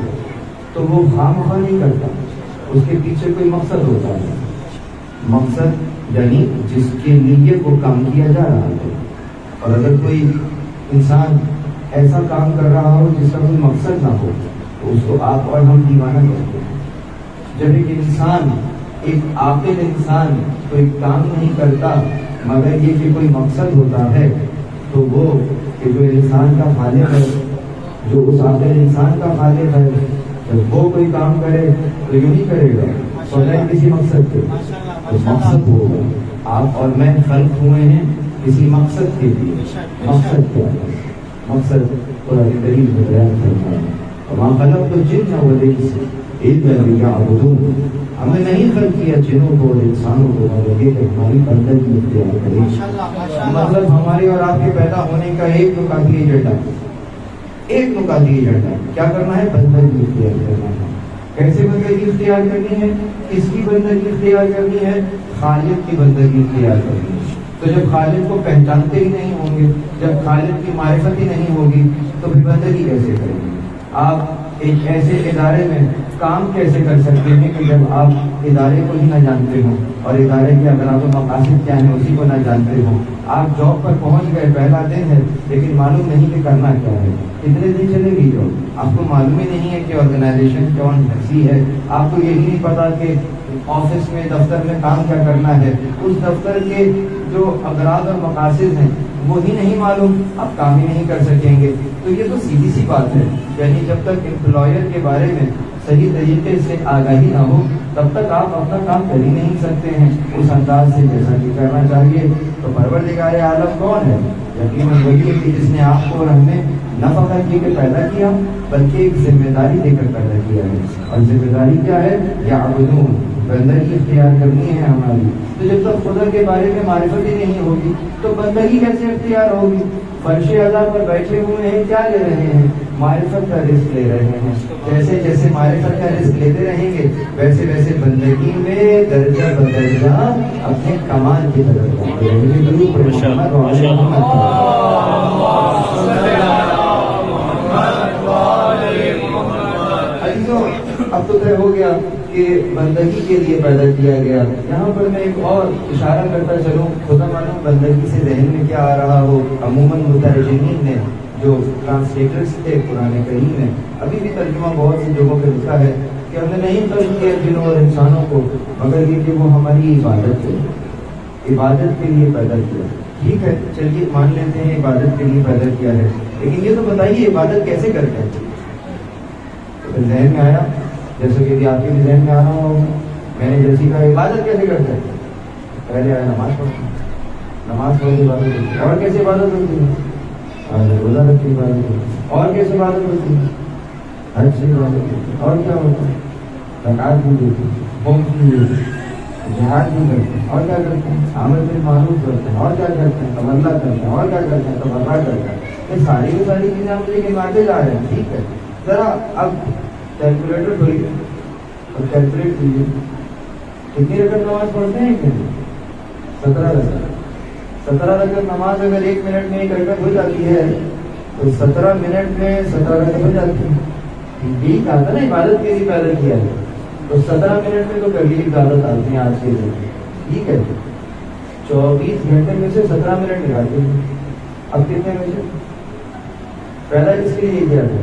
تو وہ خواہ نہیں کرتا، اس کے پیچھے کوئی مقصد ہوتا ہے. مقصد یعنی جس کے لیے وہ کام کیا جا رہا ہے. اور اگر کوئی انسان ایسا کام کر رہا ہو جس کا کوئی مقصد نہ ہو تو اس کو آپ اور ہم دیوانہ کہتے ہیں. جب ایک انسان، ایک عاقل انسان کوئی کام نہیں کرتا مگر یہ کہ کوئی مقصد ہوتا ہے تو وہ کہ جو انسان کا خالق ہے، جو اس عاقل انسان کا خالق ہے، جب وہ کوئی کام کرے تو یوں ہی کرے گا بغیر کسی مقصد کے. تو مقصد ہوگا. آپ اور میں خلق ہوئے ہیں کسی مقصد کے لیے. مقصد کیا ہے؟ مقصد قرآن کریم میں بیان کرنا ہے. وما خلقت الجن والانس الا ليعبدون. ہمیں نہیں خلق کیا جنوں کو اور انسانوں کو مگر یہ کہ ہماری بندگی اختیار کریں. مطلب ہمارے اور آپ کے پیدا ہونے کا ایک نکاتی ایجنڈا، ایک نکاتی ایجنڈا کیا کرنا ہے؟ بندگی اختیار کرنا ہے. کیسے بندگی اختیار کرنی ہے؟ کس کی بندگی اختیار کرنی ہے؟ خالق کی بندگی اختیار کرنی ہے. تو جب خالق کو پہچانتے ہی نہیں ہوں گے، جب خالق کی معرفت ہی نہیں ہوگی تو پھر بندگی کیسے کریں گے؟ آپ ایک ایسے ادارے میں کام کیسے کر سکتے ہیں کہ جب آپ ادارے کو ہی نہ جانتے ہوں اور ادارے کے اغراض و مقاصد کیا ہیں اسی کو نہ جانتے ہوں. آپ جاب پر پہنچ گئے، پہلا دن ہے لیکن معلوم نہیں کہ کرنا کیا ہے. کتنے دن چلے گی جاب؟ آپ کو معلوم ہی نہیں ہے کہ آرگنائزیشن کون سی ہے. آپ کو یہی نہیں پتا کہ آفس میں، دفتر میں کام کیا کرنا ہے. اس دفتر کے جو اغراض اور مقاصد ہیں وہی نہیں معلوم، آپ کام ہی نہیں کر سکیں گے. تو یہ تو سیدھی سی بات ہے. یعنی جب تک امپلائر کے بارے میں صحیح طریقے سے آگاہی نہ ہو تب تک آپ اپنا کام کر ہی نہیں سکتے ہیں اس انداز سے جیسا کہ کرنا چاہیے. تو پروردگار عالم کون ہے؟ یقیناً وہی ہے کہ جس نے آپ کو اور ہمیں نہ فقط یہ کہ پیدا کیا بلکہ ایک ذمہ داری دے کر پیدا کیا ہے. اور ذمہ داری کیا ہے؟ یعبدون، بندگی اختیار کرنی ہے ہماری. تو جب تک خدا کے بارے میں معرفت ہی نہیں ہوگی تو بندگی کیسے اختیار ہوگی؟ فرش اعلیٰ پر بیٹھے ہوئے ہیں، کیا لے رہے ہیں؟ معرفت کا رزق لے رہے ہیں. جیسے جیسے معرفت کا رزق لیتے رہیں گے ویسے ویسے بندگی میں درجہ بدرجہ اپنے کمال کی طرف اب تو طے ہو گیا کہ بندگی کے لیے پیدا کیا گیا. یہاں پر میں ایک اور اشارہ کرتا چلوں, خدا معلوم بندگی سے ذہن میں کیا آ رہا ہو. عموماً مترجمین نے جو ٹرانسلیٹرز تھے قرآن کریم میں, ابھی بھی ترجمہ بہت سی جگہوں پہ لکھا ہے کہ ہم نے نہیں خلق کیا جنوں اور انسانوں کو مگر یہ کہ وہ ہماری عبادت کے لیے پیدا کیا. ٹھیک ہے, چلیے مان لیتے ہیں عبادت کے لیے پیدا کیا ہے, لیکن یہ تو بتائیے عبادت کیسے کرتے ہیں. تو ذہن میں آیا, جیسے کہ آپ کے بھی ذہن میں آ رہا ہوں, میں نے جیسی کہا عبادت کیسے کرتے ہیں. پہلے آیا نماز پڑھتے ہیں, نماز پڑھ کے عبادت ہوتی ہے. اور کیسے عبادت ہوتی ہے, روزہ رکھ کے عبادت ہوتی ہے. اور کیسے عبادت ہوتی ہے, حج سے عبادت ہوتی ہے. اور کیا ہوتا ہے, زکات بھی دیتی ہے, قوم بھی دیتی ہے, جہاد بھی کرتے ہیں. اور کیا کرتے ہیں, امر بالمعروف کرتے ہیں. اور کیا کرتے ہیں, تمنا کرتے ہیں. اور کیا کرتے ہیں, تبرع کرتے ہیں. یہ ساری کی ساری چیزیں ہم لے کے مانتے جا رہے ہیں. ٹھیک ہے, ذرا اب کیلکولیٹر کھولیے اور کیلکولیٹ کیجیے کتنی رکعت نماز پڑھتے ہیں. 17 رکعت. 17 رکعت نماز اگر 1 منٹ میں 1 رکعت ہو جاتی ہے تو 17 منٹ میں 17 رکعت ہو جاتی ہے. یہی کہا تھا نا عبادت کے لیے پیدا کیا ہے, تو 17 منٹ میں تو کبھی عبادت آتی ہے آج کے دن. ٹھیک ہے, 24 گھنٹے میں سے 17 منٹ نکالتے ہیں. اب کتنے میں سے پیدا کس کے لیے کیا تھا,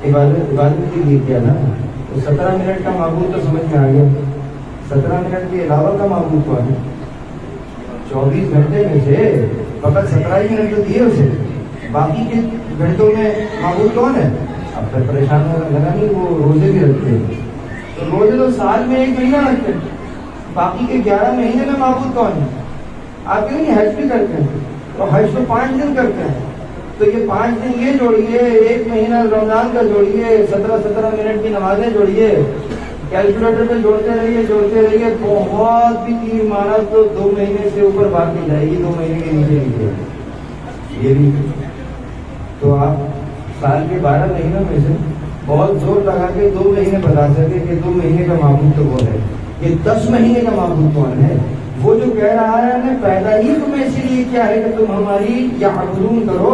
عبادت کے لیے کیا نا. تو 17 منٹ کا معبود تو سمجھ میں آ گیا. 17 منٹ کے علاوہ کا معبود کون ہے. 24 گھنٹے میں سے فقط 17 ہی منٹ تو دیے اسے, باقی کے گھنٹوں میں معبود کون ہے. اب تک پریشان ہونے لگا نہیں, وہ روزے بھی رکھتے ہیں. تو روزے تو سال میں 1 مہینہ رکھتے ہیں, باقی کے 11 مہینے میں معبود کون ہے. آپ کے لیے حج بھی کرتے ہیں, تو حج تو 5 دن کرتے ہیں. تو یہ 5 دن یہ جوڑیے, 1 مہینہ رمضان کا جوڑیے, 17 منٹ کی نمازیں جوڑیے, کیلکولیٹر پہ جوڑتے رہیے. بہت بھی تیر مارا تو 2 مہینے سے اوپر بات نہیں جائے گی, 2 مہینے کے نیچے. یہ بھی تو آپ سال کے 12 مہینوں میں سے بہت زور لگا کے 2 مہینے بتا سکے کہ 2 مہینے کا معبود تو وہ ہے. یہ 10 مہینے کا معبود کون ہے. وہ جو کہہ رہا ہے میں پیدا ہی تمہیں اسی لیے کیا ہے کہ تم ہماری یعبدون کرو.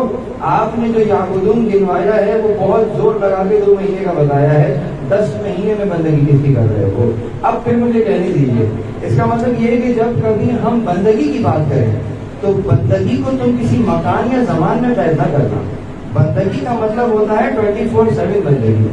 آپ نے جو یعبدون گنوایا ہے وہ بہت زور لگا کے 2 مہینے کا بتایا ہے. 10 مہینے میں بندگی کس کی کر رہے ہو. اب پھر مجھے کہنے دیجیے, اس کا مطلب یہ ہے کہ جب کبھی ہم بندگی کی بات کریں تو بندگی کو تم کسی مکان یا زمان میں قید نہ کرنا. بندگی کا مطلب ہوتا ہے 24/7 بندگی.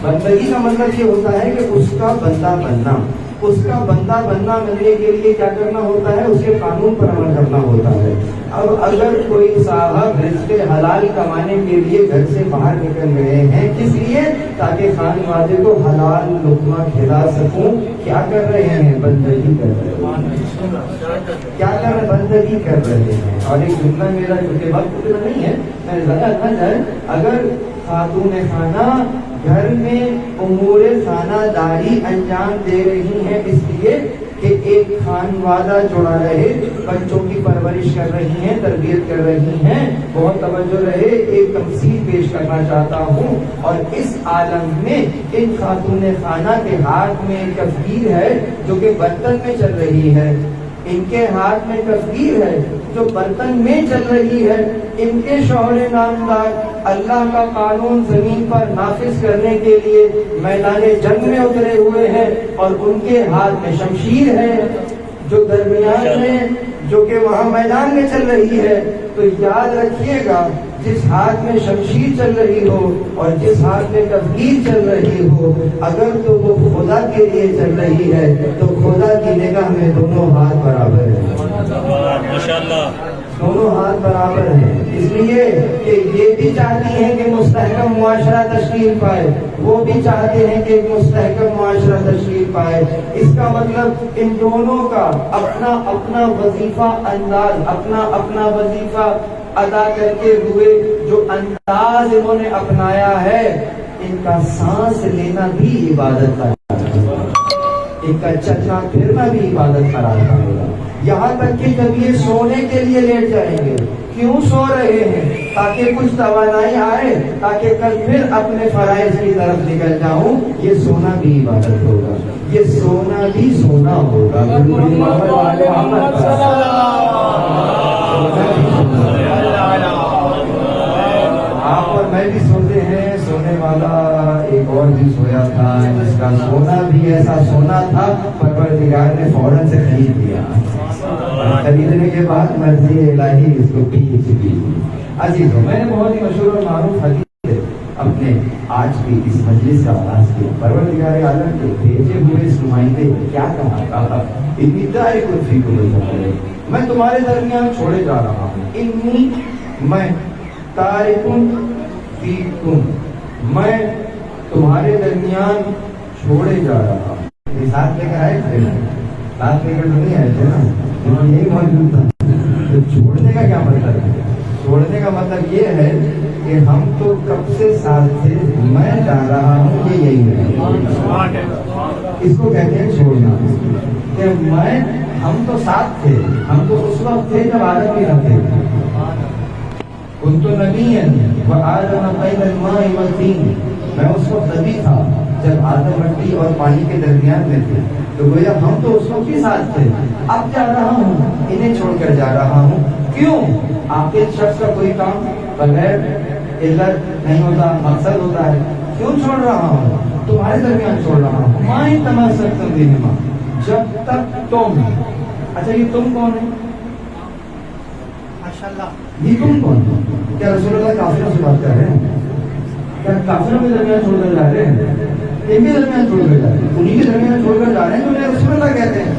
بندگی کا مطلب یہ ہوتا ہے کہ اس کا بندہ بننا. اس کا بندہ بننا بننے کے لیے کیا کرنا ہوتا ہے, اس کے قانون پر عمل کرنا ہوتا ہے. اب اگر کوئی صاحب رزق حلال کمانے کے لیے گھر سے باہر نکل رہے ہیں, کس لیے, تاکہ خانوادے کو حلال لقمہ کھلا سکوں, کیا کر رہے ہیں, بندگی کر رہے ہیں. کیا کر رہے, بندگی کر رہے ہیں. اور ایک جملہ میرا چونکہ وقت اتنا نہیں ہے, میں زیادہ نہ جائے, اگر خاتون خانہ گھر میں امور خانہ داری انجام دے رہی ہیں اس لیے کہ ایک خانوادہ جڑا رہے, بچوں کی پرورش کر رہی ہیں, تربیت کر رہی ہیں, بہت توجہ رہے, ایک تمثیل پیش کرنا چاہتا ہوں. اور اس عالم میں ان خاتون خانہ کے ہاتھ میں ایک تصویر ہے جو کہ برتن میں چل رہی ہے. ان کے ہاتھ میں تصویر ہے جو برتن میں چل رہی ہے. ان کے شوہر نامدار اللہ کا قانون زمین پر نافذ کرنے کے لیے میدان جنگ میں اترے ہوئے ہیں, اور ان کے ہاتھ میں شمشیر ہے جو درمیان میں, جو کہ وہاں میدان میں چل رہی ہے. تو یاد رکھیے گا, جس ہاتھ میں شمشیر چل رہی ہو اور جس ہاتھ میں تصویر چل رہی ہو, اگر تو وہ خدا کے لیے چل رہی ہے تو خدا کی نگاہ میں دونوں ہاتھ برابر ہیں. ماشاءاللہ, دونوں ہاتھ برابر ہیں. اس لیے کہ یہ بھی چاہتی ہیں کہ مستحکم معاشرہ تشکیل پائے, وہ بھی چاہتے ہیں کہ ایک مستحکم معاشرہ تشکیل پائے. اس کا مطلب ان دونوں کا اپنا اپنا وظیفہ انداز, اپنا اپنا وظیفہ ادا کرتے ہوئے جو انداز انہوں نے اپنایا ہے, ان کا سانس لینا بھی عبادت کا. ان کا چلنا پھرنا بھی عبادت قرار پائے گا. یہاں تک کہ جب یہ سونے کے لیے لیٹ جائیں گے, کیوں سو رہے ہیں؟ تاکہ کچھ توانائی آئے, تاکہ کل پھر اپنے فرائض کی طرف نکل جاؤں. یہ سونا بھی عبادت ہوگا, یہ سونا بھی سونا ہوگا. آپ اور میں بھی سوتے ہیں, سونے والا ایک اور بھی سویا تھا, جس کا سونا بھی ایسا سونا تھا پروردگار نے فوراً سے خرید لیا. خریدنے کے بعد مرضی الہی اس کو کھینچ لی. عزیزوں, میں نے بہت ہی مشہور اور معروف حدیث اپنے آج کی اس مجلس کا آغاز کیا. پروردگار عالم کے بھیجے ہوئے اس نمائندے نے کیا کہا؟ انی تارک فیکم الجمال, میں تمہارے درمیان چھوڑے جا رہا ہوں. انی, میں, تارک فیکم, میں تمہارے درمیان چھوڑے جا رہا ہوں. یہ ساتھ لے کر آئے تھے, ساتھ لے کر نہیں آئے تھے نا, یہی موجود تھا. تو چھوڑنے کا کیا مطلب ہے؟ چھوڑنے کا مطلب یہ ہے کہ ہم تو کب سے ساتھ تھے, میں جا رہا ہوں, یہ یہی ہے. اس کو کہتے ہیں چھوڑنا. کہ میں, ہم تو ساتھ تھے, ہم تو اس وقت تھے جب آدم بھی نہ تھے. كنت نبيا وآدم بين الماء والطين, میں اس وقت نبی تھا جب آدم مٹی اور پانی کے درمیان میں تھے. تو گویا ہم تو اس وقت بھی ساتھ تھے. اب جا رہا ہوں, انہیں چھوڑ کر جا رہا ہوں. کیوں؟ عاقل شخص کا کوئی کام بغیر علت نہیں ہوتا, مقصد ہوتا ہے. کیوں چھوڑ رہا ہوں؟ تمہارے درمیان چھوڑ رہا ہوں. مائیں تمسکتم بہما, جب تک تم. اچھا, یہ تم کون ہے؟ یہ تم کون ہے؟ کیا رسول اللہ کافروں سے بات کر رہے ہیں؟ کیا کافروں کے درمیان چھوڑ کر جا رہے ہیں؟ ان کے درمیان چھوڑ کر جا رہے ہیں, انہیں کے درمیان چھوڑ کر جا رہے ہیں جو انہیں رسول اللہ کہتے ہیں.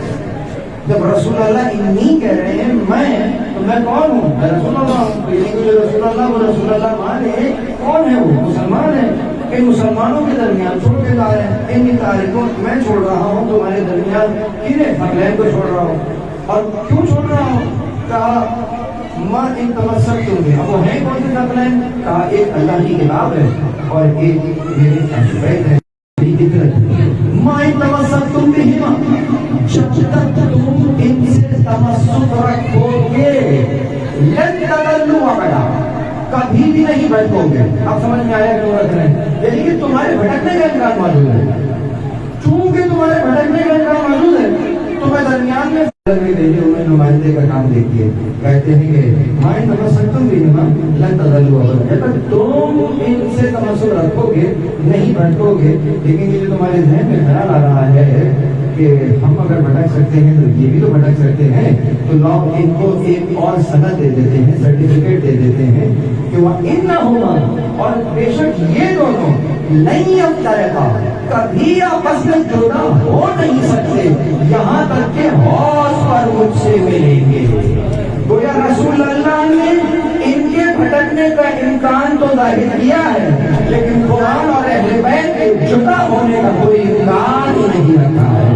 جب رسول اللہ انہیں کہہ رہے ہیں میں, تو میں کون ہوں؟ میں رسول اللہ ہوں. جو رسول اللہ وہ رسول اللہ مانے, کون ہے وہ؟ مسلمان ہے. ان مسلمانوں کے درمیان چھوڑ کے جا رہے ہیں. ان تاریخوں میں چھوڑ رہا ہوں تمہارے درمیان. کنہیں؟ حقلین کو چھوڑ رہا ہوں. اور کیوں چھوڑ رہا ہوں؟ کہا ماں ان تمسکتم بہما. اب وہ ہیں کون سے حقلین؟ کہا ایک اللہ کی کتاب ہے اور ایک میرے اہل بیت ہے. ماں ان تمسکتم بہما, جب تک تم ان سے تمسک رکھو گے لن تضلوا ابدا, کبھی بھی نہیں بھٹکو گے. اب سمجھ میں آیا کیوں رکھ رہے ہیں؟ یعنی کہ تمہارے بھٹکنے کا امکان موجود ہے. چونکہ تمہارے بھٹکنے کا امکان موجود ہے, تمہیں درمیان میں بھیجے ہوئے نمائندے کا کام دیکھیے. کہتے ہیں کہ مائیں تمسکتم بہما لن تضلوا ابدا, جب تک تم ان سے تمسک رکھو گے نہیں بھٹکو گے. لیکن یہ جو تمہارے ذہن میں خیال آ رہا ہے کہ ہم اگر بھٹک سکتے ہیں تو یہ بھی تو بھٹک سکتے ہیں, تو لوگ ان کو ایک اور سند دے دیتے ہیں, سرٹیفکیٹ دے دیتے ہیں کہ وہ انہما, اور بے شک یہ دونوں نہیں یفترقا, کبھی آپس میں جدا ہو نہیں سکتے یہاں تک کہ حوض پر مجھ سے ملیں گے. گویا رسول اللہ نے ان کے بھٹکنے کا امکان تو ظاہر کیا ہے, لیکن قرآن اور اہل بیت کے جدا ہونے کا کوئی امکان ہی نہیں رکھا ہے.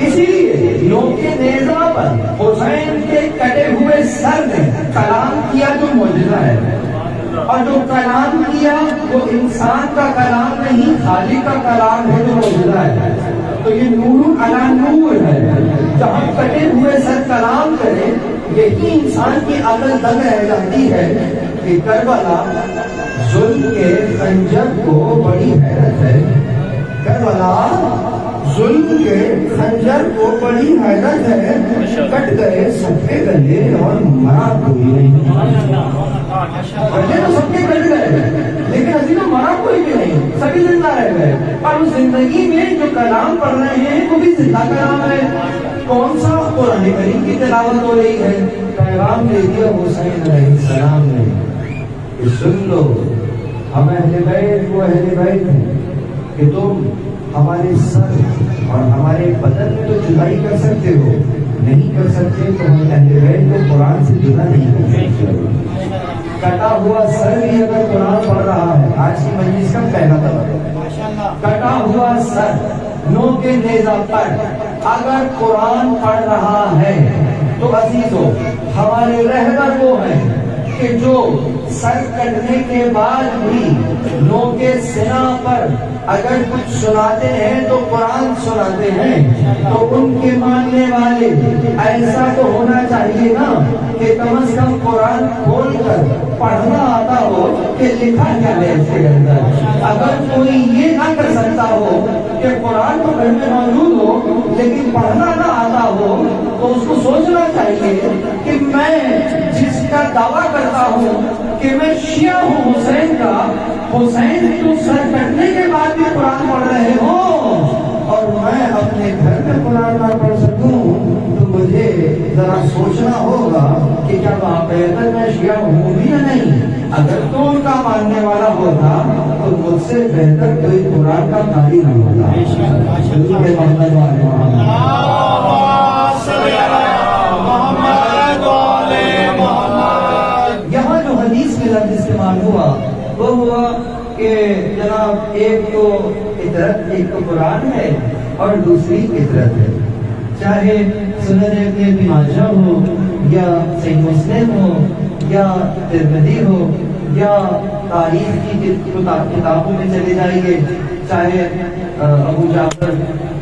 اسی لیے نوکے نیزہ پر حسین کے کٹے ہوئے سر نے کلام کیا جو معجزہ ہے, اور جو کلام کیا وہ انسان کا کلام نہیں خالق کا کلام ہے جو معجزہ ہے. تو یہ نور علی نور ہے. جہاں کٹے ہوئے سر کلام کرے, یہی انسان کی عقل دنگ رہ جاتی ہے کہ کربلا ظلم کے خنجر کو بڑی حیرت ہے. کربلا ظلم کے خنجر کو بڑی حیرت ہے, کٹ گئے سب کے گلے اور مرا کوئی نہیں. گلے تو سب کے کٹ گئے لیکن عزیزوں مرا کوئی بھی نہیں, سبھی زندہ رہ گئے. اور اس زندگی میں جو کلام پڑھ رہے ہیں وہ بھی زندہ کلام ہے. کون سا؟ قرآن کریم کی تلاوت ہو رہی ہے. پیغام دے دیا حسین علیہ السلام نے کہ سن لو, ہم اہل بیت وہ اہل بیت ہیں کہ تم ہمارے سر اور ہمارے بدن میں تو جدائی کر سکتے ہو, نہیں کر سکتے تو ہم اہل بیت کو قرآن سے جدا نہیں کر سکتے. کٹا ہوا سر بھی اگر قرآن پڑھ رہا ہے, آج کی مجلس کا پہلا طبقہ, کٹا ہوا سر نو کے نیزہ پر اگر قرآن پڑھ رہا ہے تو عزیزو ہمارے رہبر وہ ہیں کہ کہ جو سر کٹنے کے بعد بھی نوکے سنا پر اگر کچھ سناتے ہیں تو قرآن سناتے ہیں، تو ان کے ماننے والے ایسا تو ہونا چاہیے نا کہ کم از کم قرآن کھول کر پڑھنا آتا ہو کہ لکھا کیا ہے اس کے اندر۔ اگر کوئی یہ نہ کر سکتا ہو کہ قرآن تو گھر میں موجود ہو لیکن پڑھنا نہ آتا ہو، تو اس کو سوچنا چاہیے کہ میں جس کا دعویٰ کرتا ہوں کہ میں شیعہ ہوں حسین کا، حسین تو سر کٹنے کے بعد بھی قرآن پڑھ رہے ہوں اور میں اپنے گھر میں قرآن نہ پڑھ سکوں، تو مجھے ذرا سوچنا ہوگا کہ کیا واقعی میں شیعہ ہوں بھی یا نہیں۔ اگر تو ان کا ماننے والا ہوتا تو مجھ سے بہتر کوئی قرآن کا قاری نہ ہوتا۔ یہاں جو حدیث میں لفظ استعمال ہوا وہ ہوا کہ جناب ایک تو اطرت، ایک تو قرآن ہے اور دوسری اطرت ہے۔ چاہے سنن ابن ماجہ ہو یا صحیح مسلم ہو یا ترمذی ہو یا تاریخ کی کتابوں میں چلے جائیے، چاہے ابو جعفر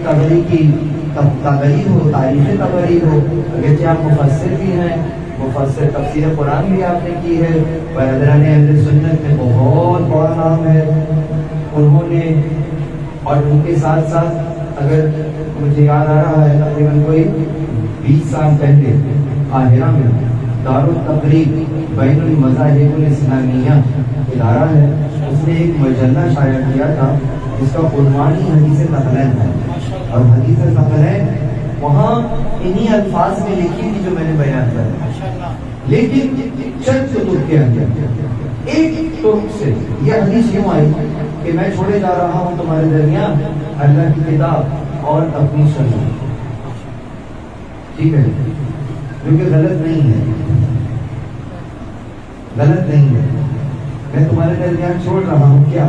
طبری کی طبری ہو، تاریخ طبری ہو، اگرچہ آپ مفسر بھی ہیں، مفسر تفسیر قرآن بھی آپ نے کی ہے، برادران اہل سنت میں بہت بڑا نام ہے انہوں نے۔ اور ان کے ساتھ ساتھ اگر مجھے یاد آ رہا ہے تقریباً کوئی 20 سال پہلے قاہرہ میں دارالتقریب بین المذاہب الاسلامیہ ادارہ ہے، اس نے ایک مجلہ شائع کیا تھا جس کا عنوان ہی حدیث ثقلین ہے، اور حدیث ثقلین وہاں انہی الفاظ میں لکھی تھی جو میں نے بیان کیا، لیکن چند کتب کے اندر ایک طرق سے یہ حدیث یوں آئی کہ میں چھوڑے جا رہا ہوں تمہارے درمیان اللہ کی کتاب اور اپنی سنت، ٹھیک ہے، جو کہ غلط نہیں ہے، غلط نہیں ہے، میں تمہارے درمیان چھوڑ رہا ہوں کیا؟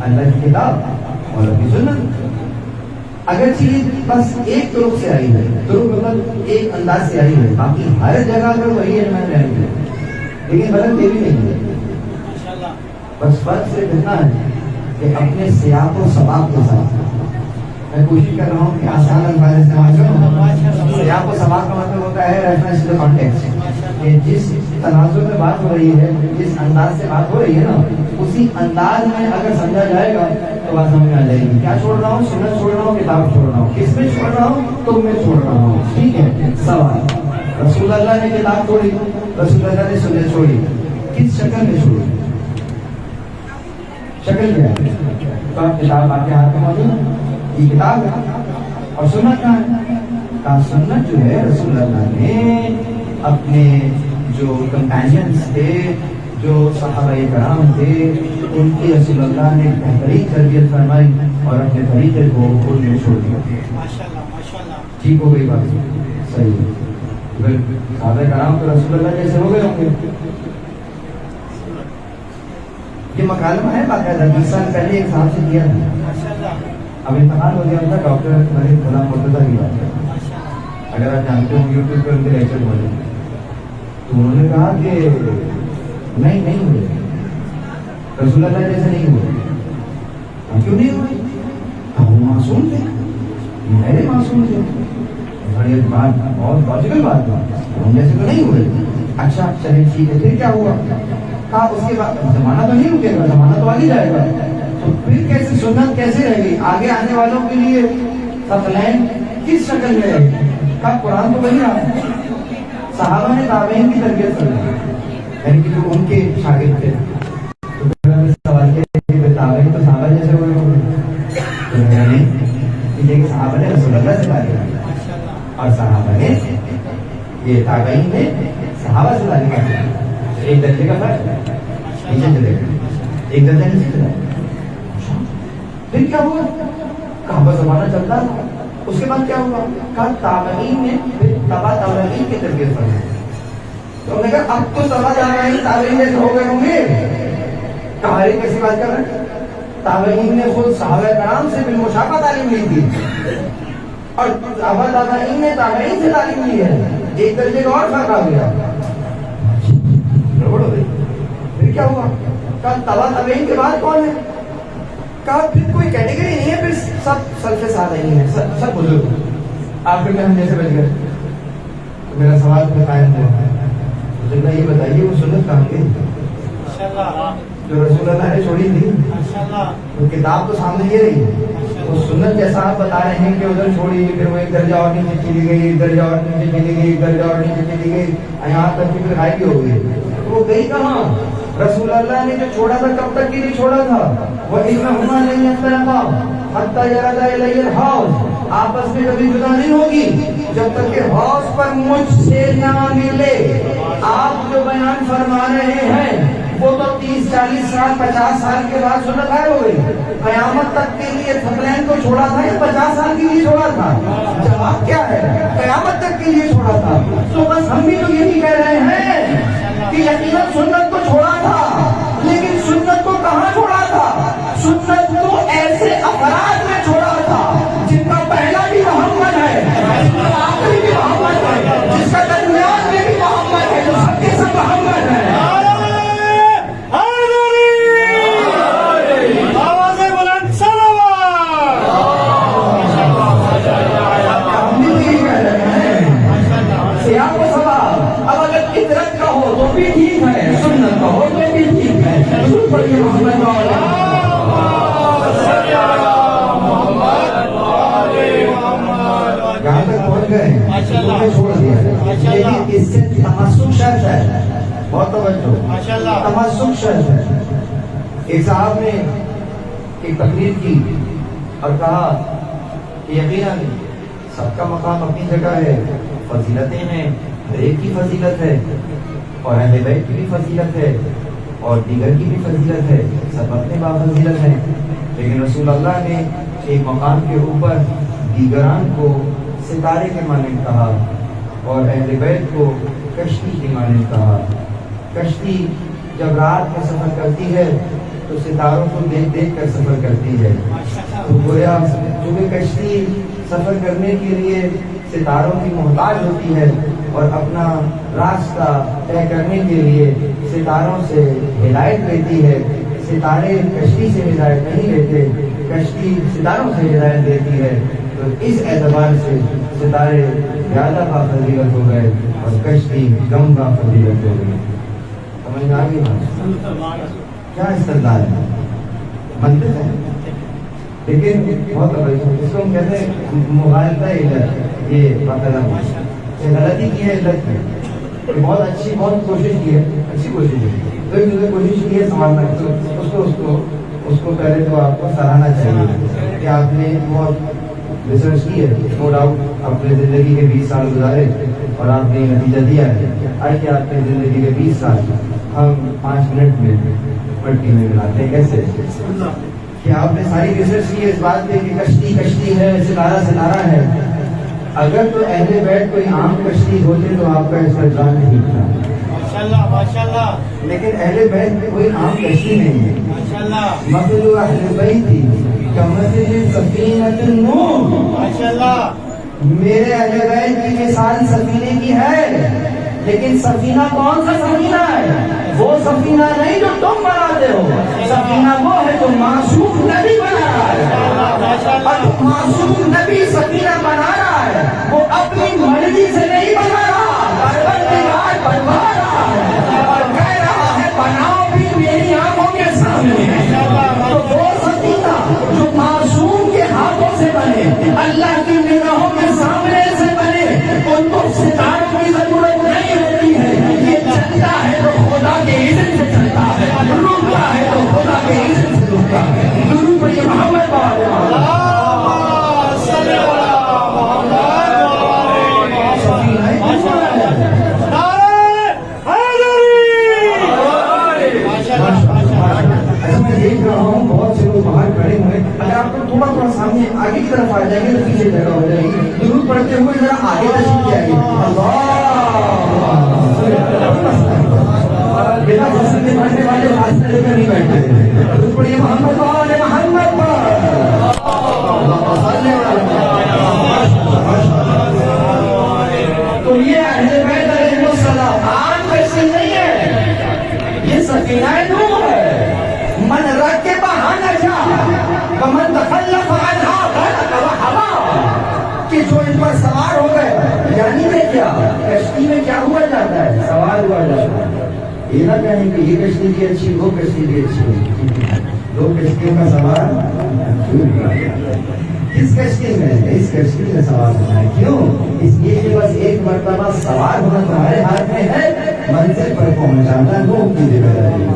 اللہ کی کتاب اور اپنی سنت۔ اگر چیز بس ایک طرق سے آئی ہے، طرق مطلب ایک انداز سے آئی ہے، باقی ہر جگہ پر وہی ہے، میں رہیں گے، لیکن غلط یہ بھی نہیں ہے، بس فرق صرف اتنا ہے کہ اپنے سیاق و سباق کے ساتھ میں کوشش کر رہا ہوں کہ آسان انداز استعمال کروں۔ سیاق و سباق کا مطلب ہوتا ہے ریفرنس ٹو کانٹیکسٹ، کہ جس تناظر میں بات ہو رہی ہے، جس انداز سے بات ہو رہی ہے نا، اسی انداز میں اگر سمجھا جائے گا تو بات سمجھ میں آ جائے گی۔ کیا چھوڑ رہا ہوں؟ سنت چھوڑ رہا ہوں، کتاب چھوڑ رہا ہوں، کس میں چھوڑ رہا ہوں؟ تم میں چھوڑ رہا ہوں، ٹھیک ہے۔ سوال، رسول اللہ نے کتاب چھوڑی، رسول اللہ نے سنت چھوڑی، کس شکل میں چھوڑی؟ شکل کیا ہے؟ کتاب آپ کے ہاتھ میں موجود ہے، یہ کتاب ہے، اور سنت کہاں ہے؟ کہا سنت جو ہے رسول اللہ نے اپنے جو کمپینینز تھے، جو صحابہ کرام تھے، ان کی رسول اللہ نے بہترین تربیت فرمائی اور اپنے طریقے کو خود میں چھوڑ دیا۔ ٹھیک ہو گئی بات؟ صحیح ہے۔ صحابہ کرام تو رسول اللہ جیسے ہو گئے ہوں گے۔ یہ مکالمہ ہے باقاعدہ، 20 سال پہلے ایک صاحب سے کیا تھا، اب انتقال ہو گیا تھا، ڈاکٹر ملک غلام مرتضیٰ کی بات ہے، اگر آپ جانتے ہوں یوٹیوب پہ ان کے لیکچر ہوئے، تو انہوں نے کہا کہ نہیں ہوئے، رسول اللہ جیسے نہیں ہوئے۔ کیوں نہیں ہوئے؟ وہ معصوم تھے، میرے معصوم تھے، بڑی بات، بہت لاجیکل بات ہے، ہم جیسے تو نہیں ہوئے۔ اچھا چلے ٹھیک ہے، پھر کیا ہوا؟ کہا اس کے بعد زمانہ تو نہیں رکے گا، زمانہ تو آگے جائے گا، تو پھر کیسے سنت کیسے رہے گی آگے آنے والوں کے لیے؟ ثقلین کس شکل میں رہے گی؟ کہا قرآن تو وہی رہا، صحابہ نے تابعین کی تربیت فرمائی، یعنی کہ جو ان کے شاگرد تھے، تو پھر ہمیں سوال کیا کہ تابعین تو صحابہ جیسے ہوئے ہوں گے، تو نہیں، یہ صحابہ نے رسول اللہ سے تعلیم اور صحابہ نے یہ تابعین نے صحابہ سے تعلیم، ایک درجے کا فرق ہے، نیچے چلے گا، ایک درجہ نیچے چلا۔ پھر کیا ہوا؟ کہاں پر زمانہ چلتا تھا، اس کے بعد کیا ہوا؟ کہا تابعین نے پھر تبع تابعین کی تربیت فرمائی، تو ہم نے کہا اب تو تبع تابعین جیسے ہو گئے ہوں گے، ہماری کیسی بات کر رہے ہیں؟ تابعین نے خود صحابہ کرام سے بالمشافہہ تعلیم لی تھی، اور صحابہ تابعین نے تابعین سے تعلیم لی ہے، ایک درجے کا اور فرق آ گیا، گڑبڑ ہو گئی۔ کیا ہوا؟ کہا تبا تابعین کے بعد کون ہے؟ کہا پھر کوئی کیٹیگری نہیں ہے، پھر سب سلف صالحین ہیں، سب بزرگ۔ آخر میں ہم جیسے بچ گئے تو میرا سوال پہ قائم ہوا، مجھے یہ بتائیے وہ سنت کہاں گئی جو رسول اللہ نے چھوڑی تھی؟ وہ کتاب تو سامنے یہ رہی، وہ سنت جیسا آپ بتا رہے ہیں کہ ادھر چھوڑی، پھر وہ ایک درجہ اور نیچے چلی گئی، ایک درجہ اور نیچے چلی گئی، ایک درجہ اور نیچے چلی گئی، یہاں تک کہ پھر غائب ہو گئی۔ تو وہ گئی کہاں؟ رسول اللہ نے جو چھوڑا تھا کب تک کے لیے چھوڑا تھا؟ وَإِنَّهُمَا لَن يَفْتَرِقَا حَتَّى يَرِدَ إِلَيَّ الْحَوْضَ، آپس میں کبھی جدا نہیں ہوگی جب تک کہ حوض پر مجھ سے نہ ملے۔ آپ جو بیان فرما رہے ہیں وہ تو 30 40 سال 50 سال کے بعد سنت غائب ہو گئی، قیامت تک کے لیے تھکلین کو چھوڑا تھا یا 50 سال کے لیے چھوڑا تھا؟ جواب کیا ہے؟ قیامت تک کے لیے چھوڑا تھا۔ تو بس ہم بھی تو یہی کہہ رہے ہیں کہ یقیناً سنت کو چھوڑا تھا، لیکن سنت کو کہاں چھوڑا تھا؟ سنت کو ایسے افراد میں چھوڑا تھا جن کا پہلا بھی محمد ہے، جس کا آخری بھی محمد ہے، جس کا درمیان میں بھی محمد ہے، جو سب کے سب محمد ہے۔ اب اگر فطرت کا ہو تو بھی ٹھیک ہے، سنت کا ہو تو بھی ٹھیک ہے۔ ضرور پڑھیے محمد یہاں تک پہنچ گئے، چھوڑ دیا، لیکن اس سے تمسک شرط ہے، بہت توجہ، تمسک شرط ہے۔ ایک صاحب نے ایک تقریر کی اور کہا کہ یقیناً سب کا مقام اپنی جگہ ہے، فضیلتیں ہیں، ہر ایک کی فضیلت ہے، اور اہل بیت کی بھی فضیلت ہے، اور دیگر کی بھی فضیلت ہے، سب اپنے بافضیلت ہیں، لیکن رسول اللہ نے ایک مقام کے اوپر دیگران کو ستارے کے مانند کہا اور اہل بیت کو کشتی کے مانند کہا۔ کشتی جب رات میں سفر کرتی ہے تو ستاروں کو دیکھ دیکھ کر سفر کرتی ہے، تو گویا چونکہ کشتی سفر کرنے کے لیے ستاروں کی محتاج ہوتی ہے اور اپنا راستہ طے کرنے کے لیے ستاروں سے ہدایت لیتی ہے، ستارے کشتی سے ہدایت نہیں لیتے، کشتی ستاروں سے ہدایت دیتی ہے، تو اس اعتبار سے ستارے زیادہ بافضیلت ہو گئے اور کشتی کم بافضیلت ہو گئی۔ سمجھ میں آ گئی بات؟ کیا استدلال ہے؟ منطق ہے، لیکن بہت اس کو ہم کہتے ہیں مغالطہ علت، یہ باقاعدہ غلطی کی ہے، علت کی بہت اچھی، بہت کوشش کی ہے، اچھی کوشش ہے، تو ایک دوسرے کوشش کی ہے سنبھالنا، اس کو پہلے تو آپ کو سراہنا چاہیے کہ آپ نے بہت ریسرچ کی ہے، نو ڈاؤٹ اپنے زندگی کے 20 سال گزارے اور آپ نے نتیجہ دیا ہے۔ آئیے آپ کی زندگی کے 20 سال ہم 5 منٹ میں مٹی میں ملاتے ہیں، کیسے کہ آپ نے ساری ریسرچ کی ہے اس بات پہ کہ کشتی کشتی ہے، ستارہ ستارہ ہے۔ اگر تو اہل بیت کوئی عام کشتی ہوتے تو آپ کا استدلال نہیں تھا، لیکن اہل بیت کوئی عام کشتی نہیں ہے۔ مثل اہل بیت کمثل سفینۃ النوح، میرے اہل بیت کی مثال سفینے کی ہے، لیکن سفینہ کون سا سفینہ ہے؟ وہ سفینہ نہیں جو تم بناتے ہو، سفینہ وہ ہے جو معصوم نبی بنا رہا ہے، اور معصوم نبی سفینہ بنا رہا ہے، وہ اپنی مرضی سے نہیں بنا رہا، پروردگار بنوا رہا ہے اور کہہ رہا ہے بناؤ بھی میری آنکھوں کے سامنے۔ تو وہ سفینہ جو معصوم کے ہاتھوں سے بنے، اللہ کی نگاہوں کے سامنے سے بنے، ان کو ستاروں کی ضرورت نہیں ہوتی ہے، یہ چلتا ہے تو خدا کے اذن سے چلتا ہے، رکتا ہے تو خدا کے اذن سے رکتا ہے۔ ضرور پڑھیے محمد بہت سے لوگ باہر کھڑے ہوئے، اگر آپ کو تھوڑا تھوڑا سامنے آگے کی طرف آ جائیں گے تو پیچھے جگہ ہو جائے گی، ضرور پڑھتے ہوئے ذرا آگے تشریف لے آئیے۔ بنا فصل کے پڑھنے والے فاصلے لے کر نہیں بیٹھتے، ضرور پڑھیے محمد وآل محمد پر۔ تو یہ اہل بیت علیہ السلام عام کشتی نہیں ہے، یہ سفینہ سفینہ نوح ہے، من رکب نجا ومن تخلف عنہا غرق وحوا، کہ جو ان پر سوار ہو گئے، یعنی کہ کیا کشتی میں کیا ہوا جاتا ہے، سوار ہوا جاتا ہے. یہ نہ کہیں کہ یہ کشتی بھی اچھی، وہ کشتی بھی اچھی، دو کشتیوں کا سوار اس کشتی میں، اس کشتی میں سوار ہونا ہے. کیوں؟ اس لیے کہ بس ایک مرتبہ سوار ہونا تمہارے ہاتھ میں ہے، منزل پر پہنچانا نوح کی ذمہ داری ہے.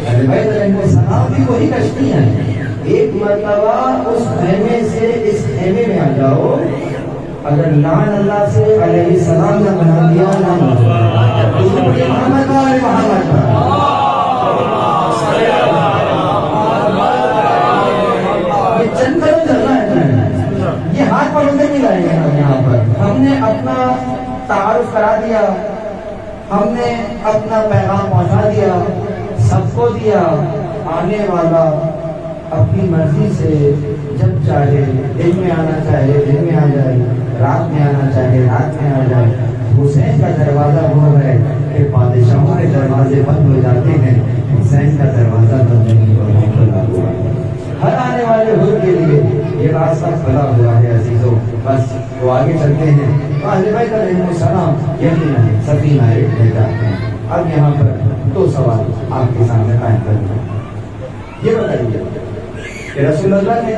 اہل بیت علیہ السلام بھی وہی کشتی ہیں. ایک مرتبہ اس خیمے سے اس خیمے میں آ جاؤ، اگر لعن اللہ سے علیہ السلام نے بنا دیا محمد یہ چند قدم چلنا ہے، یہ ہاتھ پر ادھر نہیں لائیں گے. ہم یہاں پر ہم نے اپنا تعارف کرا دیا، ہم نے اپنا پیغام پہنچا دیا، سب کو دیا. آنے والا اپنی مرضی سے جب چاہے دن میں آنا چاہے دن میں آ جائے، رات میں آنا چاہے رات میں آ جائے. حسین کا دروازہ وہ ہے کہ بادشاہوں کے دروازے بند ہو جاتے ہیں، حسین کا دروازہ بند نہیں ہوا. ہر آنے والے حر کے لیے یہ راستہ کھلا ہوا ہے عزیزوں. بس وہ آگے چلتے ہیں. اہل بیت علیہ السلام یقیناً سفینہ ایک لے جاتے ہیں. اب یہاں پر دو سوال آپ کے سامنے قائم کرنا ہے. یہ بتائیے کہ رسول اللہ نے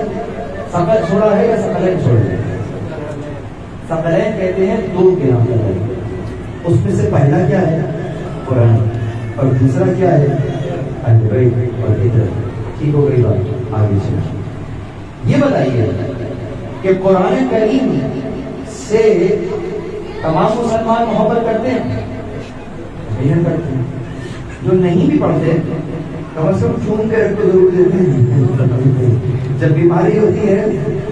ثقل چھوڑا ہے یا ثقلین چھوڑے؟ ثقلین کہتے ہیں دو کے نام پر. اس میں سے پہلا کیا ہے؟ قرآن، اور دوسرا کیا ہے؟ اہل بیت اور ہجرت. ٹھیک ہو گئی بات؟ آگے چلیے. یہ بتائیے کہ قرآن کریم سے تمام مسلمان محبت کرتے ہیں؟ نہیں کرتے. جو نہیں بھی پڑھتے کم از کم چوم کے رکھ کو ضرور دیتے ہیں. جب بیماری ہوتی ہے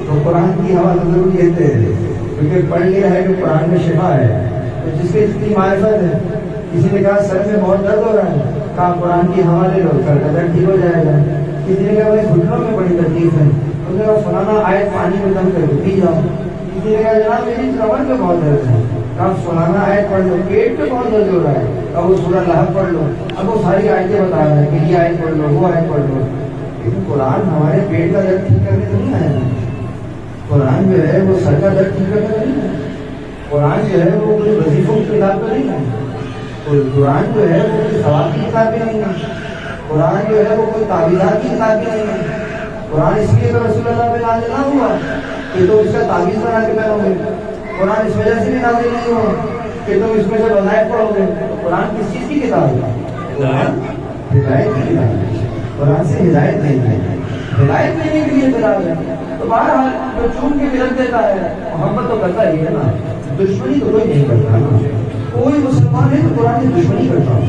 تو قرآن کی ہوا ضرور دیتے ہیں، کیونکہ پڑھ لیا ہے کہ قرآن میں شفا ہے. تو جس کی اتنی معرفت ہے، کسی نے کہا سر میں بہت درد ہو رہا ہے، کہا قرآن کی ہوا لے لو، سر کا درد ٹھیک ہو جائے گا. کسی نے کہا بھائی گھٹنوں میں بڑی تکلیف ہے، اس نے کہا فلانا آیت پانی میں دم کر کے پی جاؤ. کسی نے کہا جناب میری کمر میں بہت درد ہے، کہا فلانا آیت پڑھ لو. پیٹ میں بہت درد ہو رہا ہے، اب وہ سورہ لہب پڑھ لو. اب وہ ساری آیتیں بتا رہا ہے کہ یہ آیت پڑھ لو، وہ آیت پڑھ لو. لیکن قرآن ہمارے پیٹ کا درد ٹھیک کرنے تو نہیں آیا. قرآن جو ہے وہ سر کا درد ٹھیک کرنے تو نہیں ہے. قرآن جو ہے وہ کوئی وظیفوں کی کتاب تو نہیں ہے. قرآن جو ہے وہ کوئی ثواب کی کتاب بھی نہیں ہے. قرآن جو ہے وہ کوئی تعویذات کی کتاب بھی نہیں ہے. قرآن اس لیے تو رسول اللہ پہ نازل نہ ہوا کہ تم اس کا تعویذ بنا کے پہنو گے. قرآن اس وجہ سے بھی نازل نہیں ہوا کہ تم اس میں سے وظائف پڑھو گے. قرآن کس چیز کی کتاب ہے؟ قرآن ہدایت کی کتاب ہے. قرآن سے ہدایت نہیں ہے، ہدایت دینے کے لیے کتاب ہے. تو بہرحال جو چون کے ملک دیتا ہے محبت تو کرتا ہی ہے نا. دشمنی تو کوئی نہیں کرتا نا. کوئی مسلمان ہے تو قرآن کی دشمنی کرتا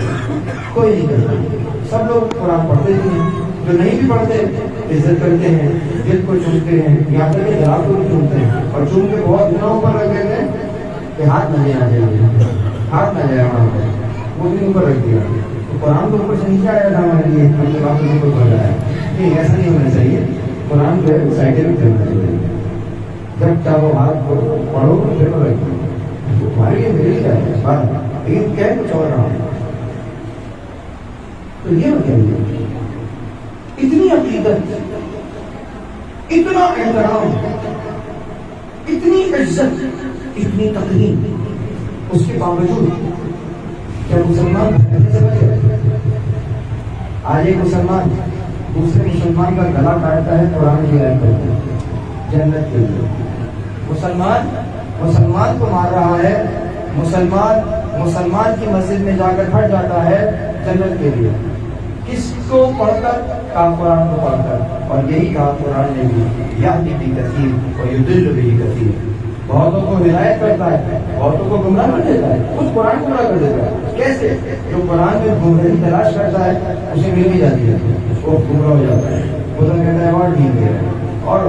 کوئی نہیں کرتا. سب لوگ قرآن پڑھتے ہی ہیں. جو نہیں بھی پڑھتے عزت کرتے ہیں، دل کو چومتے ہیں، یہاں تک کہ جلال کو بھی چومتے ہیں، اور چوم کے بہت گناہوں پر رکھ دیتے ہیں کہ ہاتھ نہ جائے، ہاتھ نہ جائے وہاں پر. وہ بھی اوپر رکھ دیا. تو قرآن کو اوپر سے نیچے آیا تھا ہمارے لیے، ہم نے آپ کو پڑھا ہے. نہیں، ایسا نہیں ہونا چاہیے. قرآن جو ہے سائیکل کرنا چاہیے. جب چاہو ہاتھ کو پڑھو پھر رکھ دو. تمہارے لیے میری کیا ہے بات، لیکن کیا کچھ اور رہا ہوں. تو یہ بتائیے اتنی عقیدت، اتنا احترام، اتنی عزت، اتنی تقریم، اس کے باوجود کیا مسلمان ایسے بچ گئے؟ آج ایک مسلمان دوسرے مسلمان کا گلا کاٹتا ہے قرآن کی آیت کرتا ہے جنت کے لیے. مسلمان کو مار رہا ہے، مسلمان کی مسجد میں جا کر پھٹ جاتا ہے جنت کے لیے. کس کو پڑھ کر؟ کہا قرآن کو پڑھ کر. اور یہی کہا قرآن نے بھی، یہدی بھی کثیر اور یضل بھی کثیر. بہتوں کو ہدایت کرتا ہے، بہتوں کو گمراہ کر دیتا ہے. خود قرآن گمراہ کر دیتا ہے. کیسے؟ جو قرآن میں گمراہی تلاش کرتا ہے اسے مل بھی جاتی ہے، وہ گمراہ ہو جاتا ہے. خدا کہتا ہے اور ٹھیک ہے اور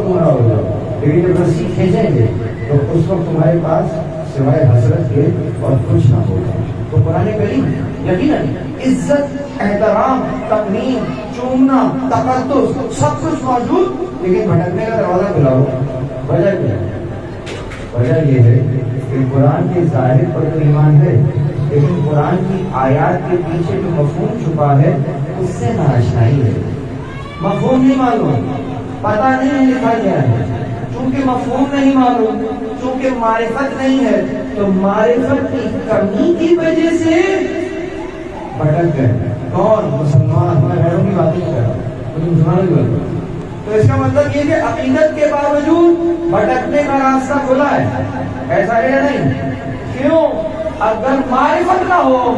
گمراہ ہو جاؤ. لیکن جب رسی کھینچیں گے تو اس وقت تمہارے پاس سوائے حسرت کے اور کچھ نہ ہوگا. تو قرآن کریم یقیناً عزت، احترام، تقریم، چومنا، تقدس سب کچھ موجود، لیکن بھٹکنے کا دروازہ کھلا ہو. وجہ کیا ہے؟ وجہ یہ ہے کہ قرآن کے ظاہر پر تو ایمان ہے لیکن قرآن کی آیات کے پیچھے جو مفہوم چھپا ہے اس سے ناشنائی ہے. مفہوم نہیں معلوم، پتہ نہیں لکھا گیا ہے. چونکہ مفہوم نہیں معلوم، چونکہ معرفت نہیں ہے، تو معرفت کی کمی کی وجہ سے بھٹک گئے. کون؟ مسلمان. میں غیروں کی بات نہیں کر رہا، مجھے مسلمانوں کی بات کر رہا. تو اس کا مطلب یہ کہ عقیدت کے باوجود بھٹکنے کا راستہ کھلا ہے. ایسا ہے یا نہیں؟ کیوں؟ اگر معرفت نہ ہو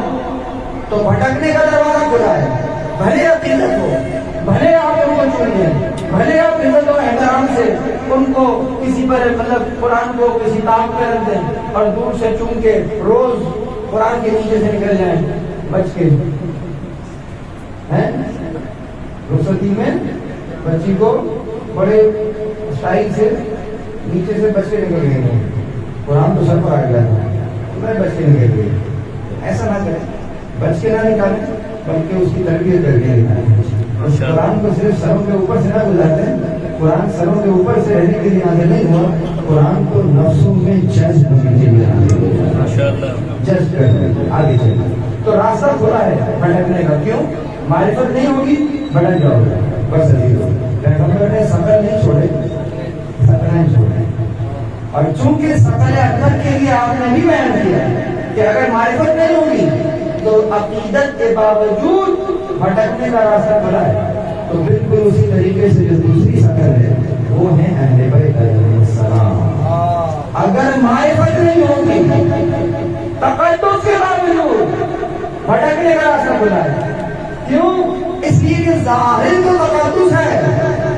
تو بھٹکنے کا دروازہ کھلا ہے. بھلے عقیدت ہو، بھلے آپ ان کو چن لیں، بھلے آپ عزت و احترام سے ان کو کسی پر مطلب قرآن کو کسی تاب پہ رکھ دیں اور دور سے چون کے روز قرآن کے نیچے سے نکل جائیں بچ کے. رخصتی میں بچی کو بڑے اسٹائل سے نیچے سے بچ کے نکل گئے. قرآن تو سر پر آ گیا تھا، میں بچ کے نکل گئی. ایسا نہ کریں، بچ کے نہ نکالیں بلکہ اس کی تربیت کر کے نکالیں. اس قرآن کو صرف سروں کے اوپر سے نہ گزارتے ہیں. قرآن سروں کے اوپر سے رہنے کے لیے نازل نہیں ہوا، قرآن کو نفسوں میں جذب کرنے کے لیے نازل ہوا. جذب کرنے کے آگے چلے تو راستہ کھلا ہے بھٹکنے کا. کیوں؟ معرفت نہیں ہوگی بھٹک جاؤ گے. بس پیغمبر نے سفر نہیں چھوڑے، سفر نہیں چھوڑے. اور چونکہ سفر اکبر کے لیے آپ نے بھی بیان کیا کہ اگر معرفت نہیں ہوگی تو عقیدت کے باوجود بھٹکنے کا راستہ کھلا ہے. تو بالکل اسی طریقے سے جو دوسری سفر ہے وہ ہے اہل بیت علیہ السلام. اگر معرفت نہیں ہوگی تقدس کے باوجود بھٹکنے کا راستہ کھلا ہے. کیوں؟ اس لیے کہ ظاہر تو تقدس ہے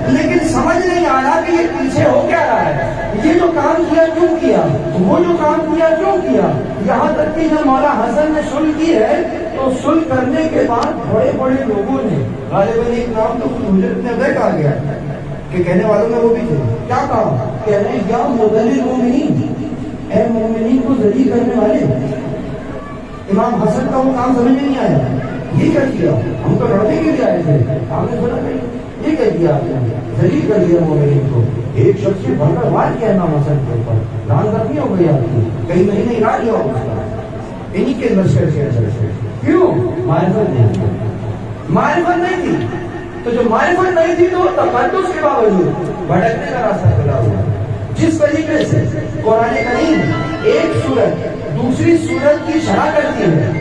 لیکن سمجھ نہیں آ رہا کہ یہ پیچھے ہو کیا رہا ہے. یہ جو کام کیا کیوں کیا، وہ جو کام کیا کیوں کیا. یہاں تک کہ جب مولا حسن نے صلح کی ہے تو صلح کرنے کے بعد بڑے بڑے لوگوں نے، غالباً ایک نام تو خود حجرت میں ابے کہا گیا کہ کہنے والوں میں وہ بھی تھے. کیا کہا؟ کہہ رہے ہیں یا مضل المومنین، اے مومنین کو ذلیل کرنے والے. امام حسن کا وہ کام سمجھ میں نہیں آیا. یہ کیا کیا؟ ہم تو لڑنے کے لیے آئے تھے، آپ نے سنا نہیں. یہ کیا کیا آپ نے؟ ذلیل کر دیا مومنین کو. ایک شخص سے بڑا وار کیا امام حسن کے اوپر، ران زخمی ہو گئی آپ کی، کئی مہینے علاج ہوا اس کا انہی کے لشکر کے اثر سے. کیوں؟ معرفت نہیں تھی. معرفت نہیں تھی تو جو معرفت نہیں تھی تو تقدس کے باوجود بھٹکنے کا راستہ کھلا ہوا. جس طریقے سے قرآن کریم ایک سورت دوسری سورت کی شرح کرتی ہے،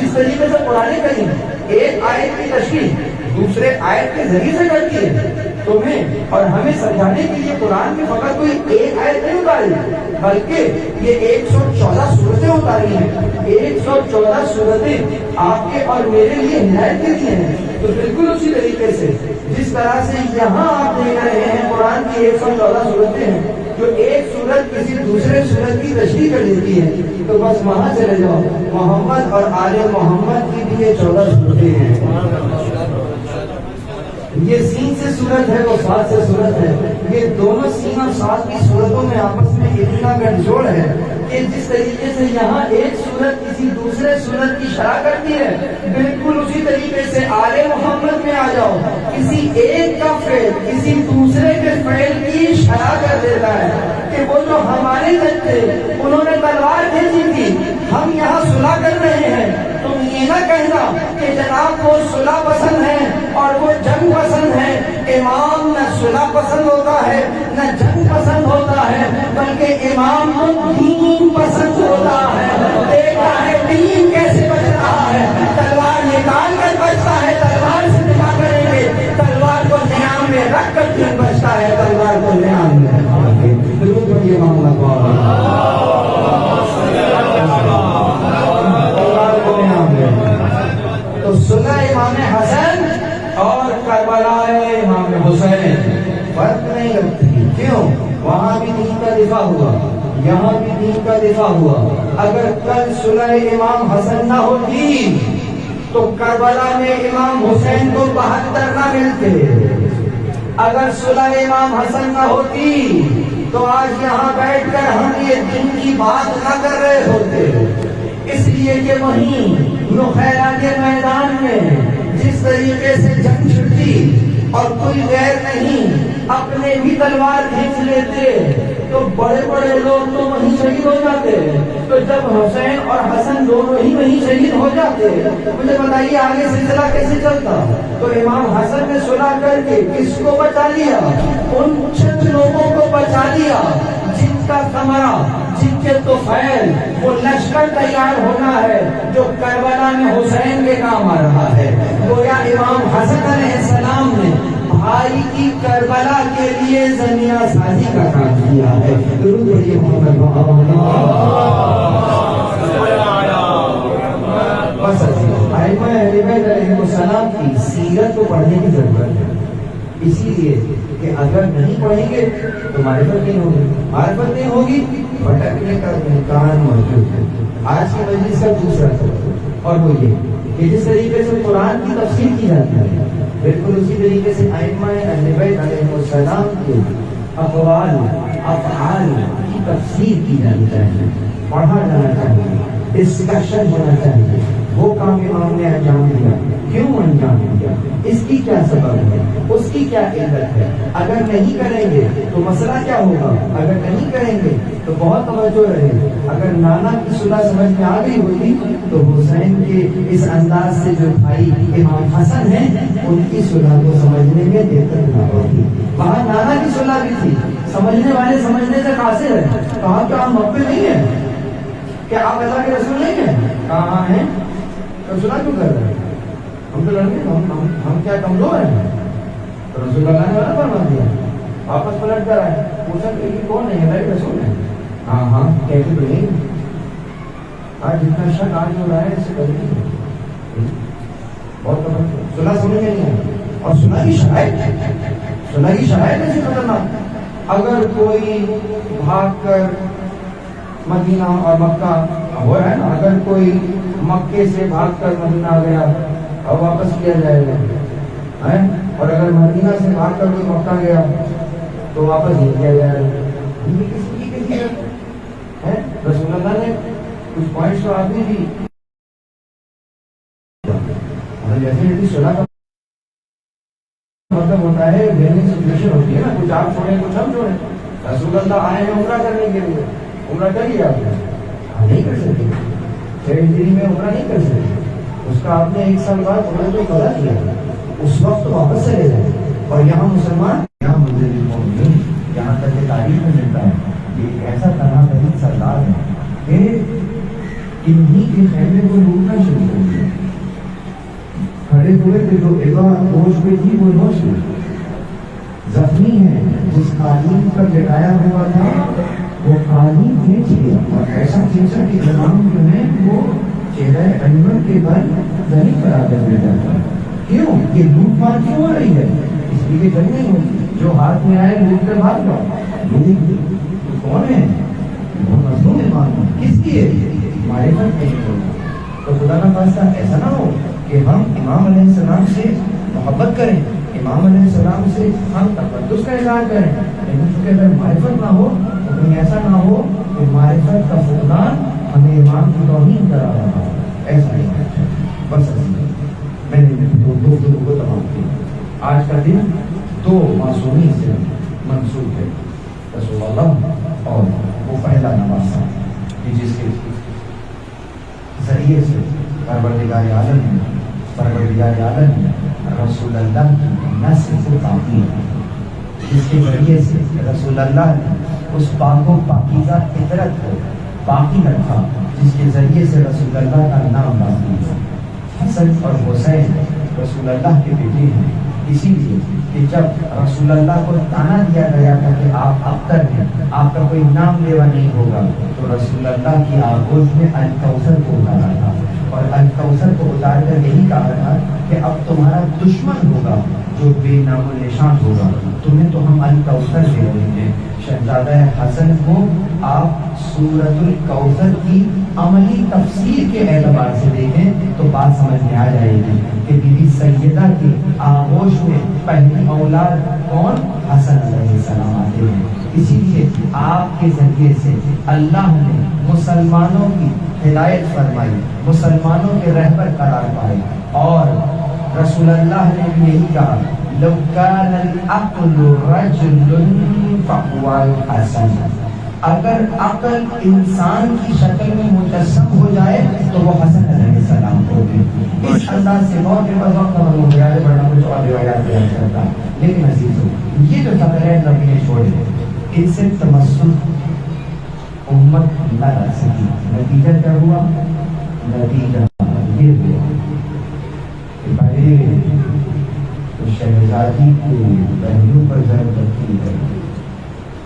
جس طریقے سے قرآن کریم ایک آیت کی تشریح دوسرے آیت کے ذریعے سے کرتی ہے، تمہیں اور ہمیں سمجھانے کے لیے قرآن میں فقط کوئی ایک آیت نہیں اتاری بلکہ یہ 114 سورتیں اتاری ہیں. 114 سورتیں آپ کے اور میرے لیے ہدایت کے لیے ہیں. تو بالکل اسی طریقے سے جس طرح سے یہاں آپ دیکھ رہے ہیں قرآن کی 114 سورتیں ہیں، جو ایک سورت کسی دوسرے سورت کی تشریح کر دیتی ہے، تو بس وہاں چلے جاؤ. محمد اور آل محمد کی بھی یہ 14 سورتیں ہیں. یہ سین سے صورت ہے، وہ سات سے صورت ہے. یہ دونوں سین اور سات کی صورتوں میں آپس میں اتنا گٹھ جوڑ ہے کہ جس طریقے سے یہاں ایک صورت کسی دوسرے صورت کی شرح کرتی ہے، بالکل اسی طریقے سے آل محمد میں آ جاؤ، کسی ایک کا فعل کسی دوسرے کے فعل کی شرح کر دیتا ہے. کہ وہ جو ہمارے جج تھے انہوں نے تلوار بھیجی تھی، ہم یہاں صلح کر رہے ہیں. تم یہ نہ کہنا کہ جناب وہ صلح پسند ہے اور وہ جنگ پسند ہے. امام نہ صلح پسند ہوتا ہے نہ جنگ پسند ہوتا ہے، بلکہ امام کو دین پسند ہوتا ہے. دیکھا ہے دین کیسے بچ رہا ہے، تلوار نکال کر بچتا ہے. تلوار سے دفاع کریں گے، تلوار کو نیام میں رکھ کر دین بچتا ہے. تلوار کو نیام میں یہ معاملہ تو صلح امام حسن اور کربلا امام حسین فرق نہیں لگتی. کیوں؟ وہاں بھی دین کا دفاع ہوا، یہاں بھی دین کا دفاع ہوا. اگر کل صلح امام حسن نہ ہوتی تو کربلا میں امام حسین کو 72 نہ ملتے. اگر صلح امام حسن نہ ہوتی تو آج یہاں بیٹھ کر ہم یہ دین کی بات نہ کر رہے ہوتے. اس لیے کہ وہیں نخیرہ کے میدان میں جس طریقے سے جنگ چھڑتی، اور کوئی غیر نہیں اپنے بھی تلوار کھینچ لیتے تو بڑے بڑے لوگ تو وہیں شہید ہو جاتے. تو جب حسین اور حسن دونوں ہی وہیں شہید ہو جاتے مجھے بتائیے آگے سلسلہ کیسے چلتا. تو امام حسن نے صلح کر کے کس کو بچا لیا؟ ان چند لوگوں کو بچا لیا جن کا ثمرہ، جن کے طفیل وہ لشکر تیار ہونا ہے جو کربلا میں حسین کے کام آ رہا ہے. گویا امام حسن علیہ السلام نے بھائی کی کربلا کے لیے زمینہ سازی کا کام کیا ہے. درود پڑھیے محمد بس ائمہ اہل بیت علیہ السلام کی سیرت کو پڑھنے کی ضرورت ہے، اسی لیے کہ اگر نہیں پڑھیں گے تو معرفت نہیں ہوگی، معرفت نہیں ہوگی بھٹکنے کا امکان موجود ہے. آج کی مجلس کا دوسرا سبق اور وہ یہ کہ جس طریقے سے قرآن کی تفسیر کی جاتی ہے بالکل اسی طریقے سے ائمہ اہل بیت علیہ السلام کے اقوال افعال کی تفسیر کی جانی چاہیے، پڑھا جانا چاہیے، ڈسکشن ہونا چاہیے. وہ کام امام نے انجام دیا، کیوں انجام دیا، اس کی کیا سبب ہے، اس کی کیا علت ہے. اگر نہیں کریں گے تو مسئلہ کیا ہوگا، اگر نہیں کریں گے تو بہت توجہ رہے. اگر نانا کی صلح سمجھ میں آ گئی ہوتی تو حسین کے اس انداز سے جو بھائی امام حسن ہیں ان کی صلح کو سمجھنے میں دقت نہ ہوتی. وہاں نانا کی صلح بھی تھی، سمجھنے والے سمجھنے سے قاصر ہے. کہا کہ آپ مکے نہیں ہیں، کیا آپ اللہ کے رسول نہیں ہیں؟ کہاں ہیں؟ تو صلح کیوں کر رہے ہیں؟ ہم تو لڑکے ہم کیا کمزور ہیں؟ تو رسول اللہ نے منع فرما دیا. واپس پلٹ کر آئے، پوچھا کہ یہ کون ہے؟ اللہ کے رسول ہے. ہاں کہتے تو نہیں. آج جتنا شک آج ہو رہا ہے اس سے کبھی نہیں بہت صلح سمجھ میں نہیں آئی. اور صلح کی شرائط ایسی خطرناک. اگر کوئی بھاگ کر مدینہ اور مکہ ہو رہا ہے نا، اگر کوئی مکے سے بھاگ کر مدینہ گیا اور واپس کیا جائے گا، اور اگر مدینہ سے بھاگ کر کوئی مکہ گیا تو واپس نہیں کیا جائے گا. یہ کسی کی کیفیت ہے؟ رسول اللہ نے کچھ پوائنٹس تو آدمی دی. ڈیفینیٹلی صلح کا مطلب ہوتا ہے وننگ سچویشن ہوتی ہے نا، کچھ آپ چھوڑیں کچھ ہم چھوڑیں. رسول اللہ آئے ہیں عمرہ کرنے کے لیے، عمرہ کریے آپ نے نہیں کر سکتے، 6 ہجری میں عمرہ نہیں کر سکتے. اس کا آپ نے 1 سال بعد عمرہ تو قضا کیا، اس وقت واپس چلے جائے. اور یہاں مسلمان یہاں منزل المؤمنین یہاں تک کہ تاریخ میں ملتا ہے کہ ایک ایسا طرح کا سردار ہے کہ انہی کے خیمے کو لوٹنا شروع کر دیا. کھڑے ہوئے تھے جو ایوا ہوش پہ تھی وہ ہوش میں زخمی ہے، جس قالین پر لٹایا ہوا تھا وہ قالین کھینچ لیا اور ایسا کھینچا کہ تمام جو ہے وہ چہرہ انور کے بل ظاہر کرا کر دے جاتا. کیوں یہ لوٹ مار کیوں ہو رہی ہے؟ اس لیے جنگ نہیں ہوتی، جو ہاتھ میں آئے لوٹ کر بھاگ جاؤ. کون ہے؟ وہ مظلوم ایمان. کس لیے؟ معرفت نہیں ہوگا. تو خدا نہ خواستہ ایسا نہ ہو کہ ہم امام علیہ السلام سے محبت کریں، امام علیہ السلام سے ہم تقدس کا اظہار کریں، لیکن چونکہ اگر معرفت نہ ہو تو کہیں ایسا نہ ہو کہ معرفت کا فقدان ہمیں امام کی توہین کرا رہا ہو. ایسا نہیں ہے. بس میں نے دو کو تمام کیا. آج کا دن 2 معصومی سے منسوب ہے، رسول اللہ اور وہ پہلا نواسا جس کے ذریعے سے پروردگار عالم رسول اللہ کی نسل کو تعمیر، جس کے ذریعے سے رسول اللہ نے اس پاک و پاکیزہ فطرت کو باقی رکھا، جس کے ذریعے سے رسول اللہ کا نام باقی ہے. حسن اور حسین رسول اللہ کے بیٹے ہیں، اسی لیے کہ جب رسول اللہ کو تانا دیا گیا تھا کہ آپ ابتر ہیں، آپ کا کوئی نام لیوا نہیں ہوگا، تو رسول اللہ کی آغوش میں الکوثر کو اتارا تھا، اور الکوثر کو اتار کر یہی کہا تھا کہ اب تمہارا دشمن ہوگا جو بے نام و نشان ہوگا، تمہیں تو ہم الکوثر دے رہے ہیں. شہزادہ حسن کو آپ سورۃ الکوثر کی عملی تفسیر کے اعتبار سے دیکھیں تو بات سمجھ میں آ جائے گی کہ بی بی سیدہ کی آغوش میں پہلی اولاد کون؟ حسن علیہ السلام آتے ہیں. اسی لیے آپ کے ذریعے سے اللہ نے مسلمانوں کی ہدایت فرمائی، مسلمانوں کے رہبر قرار پائے، اور رسول اللہ نے بھی یہی کہا لو کان العقل رجل فهو الحسن، اگر عقل انسان کی شکل میں مجسم ہو جائے تو وہ حسن علیہ السلام ہوگی. اس انداز سے بہت کے بعد وقت ہم لوگ یاد بڑھنا کچھ اور روایات بیان کرتا، لیکن عزیزو یہ جو فقرے نبی نے چھوڑے ان سے تمسک امت نہ رکھ سکی. نتیجہ کیا ہوا؟ نتیجہ یہ ہوا کہ بھائی تو شہزادی کے پہلو پر ضرب رکھی ہے.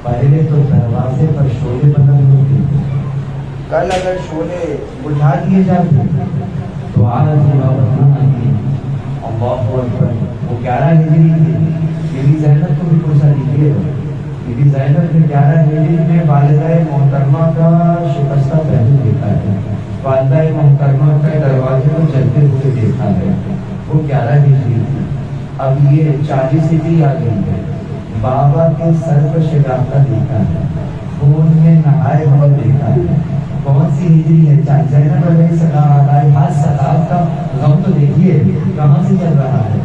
پہلے تو دروازے پر شعلے بند ہوتے، کل اگر شعلے بجھا دیے جاتے تو عادت بابت نہ آتی. اللہ اکبر. وہ 11 ہجری تھی. بی بی زینب کو بھی پوچھا دیجیے. بی بی زینب نے 11 ہجری میں والدہ محترمہ کا شکستہ پہلو دیکھا ہے، والدہ محترمہ کا دروازے کو چلتے ہوئے دیکھا ہے. وہ 11 ہجری تھی. اب یہ 40 ہجری آ گئی ہے. بابا کے سر پر شگافتہ دیکھا ہے، خون میں نہائے ہوئے دیکھا ہے. کون سی ہجری ہے؟ زینب علیہ السلام السلام کا غم تو دیکھیے کہاں سے چل رہا ہے.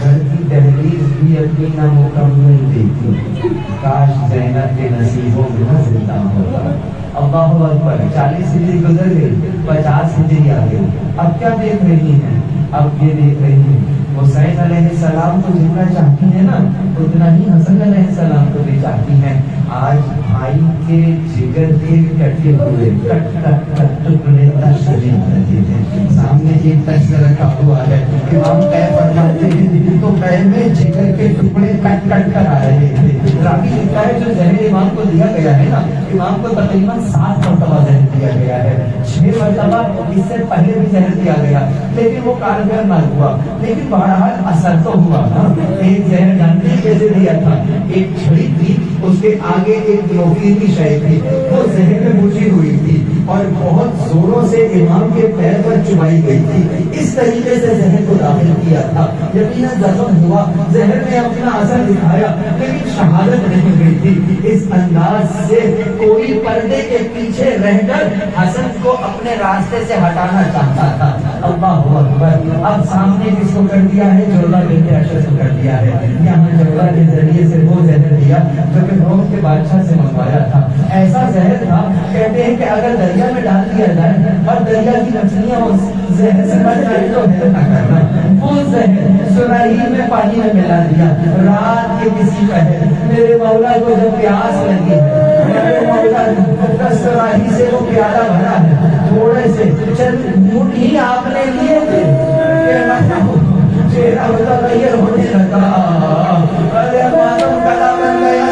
گھر کی دہلیز بھی اپنی نامکمل دیکھی، کاش زینب کے نصیبوں میں نہ زندہ ہوتا. اللہ اکبر. 40 ہجری گزر گئی، 50 ہجری آ گئی. اب کیا دیکھ رہی ہیں؟ اب یہ دیکھ رہی ہیں حسین علیہ السلام کو جتنا چاہتی ہیں نا اتنا ہی حسن علیہ السلام کو بھی چاہتی ہیں. آج بھائی کے جگر کے کٹے ہوئے کٹ کٹ کٹ ٹکڑے تشریح رہتے ہیں. سامنے ایک تشت رکھا ہوا ہے، امام طے فرماتے ہیں تو پہ میں جگر کے ٹکڑے کٹ کٹ کر آ رہے تھے. راوی لکھتا ہے جو زہر امام کو دیا گیا ہے نا، امام کو تقریباً 7 مرتبہ زہر دیا گیا ہے. 6 مرتبہ اس سے پہلے بھی زہر دیا گیا لیکن وہ کارگر نہ ہوا. لیکن بہرحال اثر تو ہوا نا. ایک زہر جانتے کیسے دیا تھا؟ ایک چھڑی تھی، اس کے آگے ایک نوکری کی شے تھی، وہ زہر میں بجھی ہوئی تھی اور بہت زوروں سے امام کے پیر پر چبائی گئی تھی. اس طریقے سے زہر کو داخل کیا تھا. یقیناً زخم ہوا، زہر نے اپنا اثر دکھایا لیکن شہادت نہیں ہوئی تھی. اس انداز سے کوئی پردے کے پیچھے رہ کر حسن کو اپنے راستے سے ہٹانا چاہتا تھا. اللہ اکبر. اب سامنے کس کو کر دیا ہے؟ جولہ بنت اشد کو کر دیا ہے. یہاں جولہ کے ذریعے سے وہ زہر دیا جو کہ روم کے بادشاہ سے منگوایا تھا. ایسا زہر تھا کہتے ہیں کہ اگر دریا میں ڈال دیا جائے اور دریا کی مچھلیاں اس زہر سے مر جائے تو حیرت نہ کرنا. وہ زہر سراہی میں پانی میں ملا دیا. رات کے کسی پہر میرے مولا کو جب پیاس لگی ہے، میرے مولا سراہی سے وہ پیالہ بھرا ہے، تھوڑے سے چند گھونٹ ہی آپ نے لیے تھے، چہرہ متغیر ہونے لگا. ارے ماتم کلا بن گیا.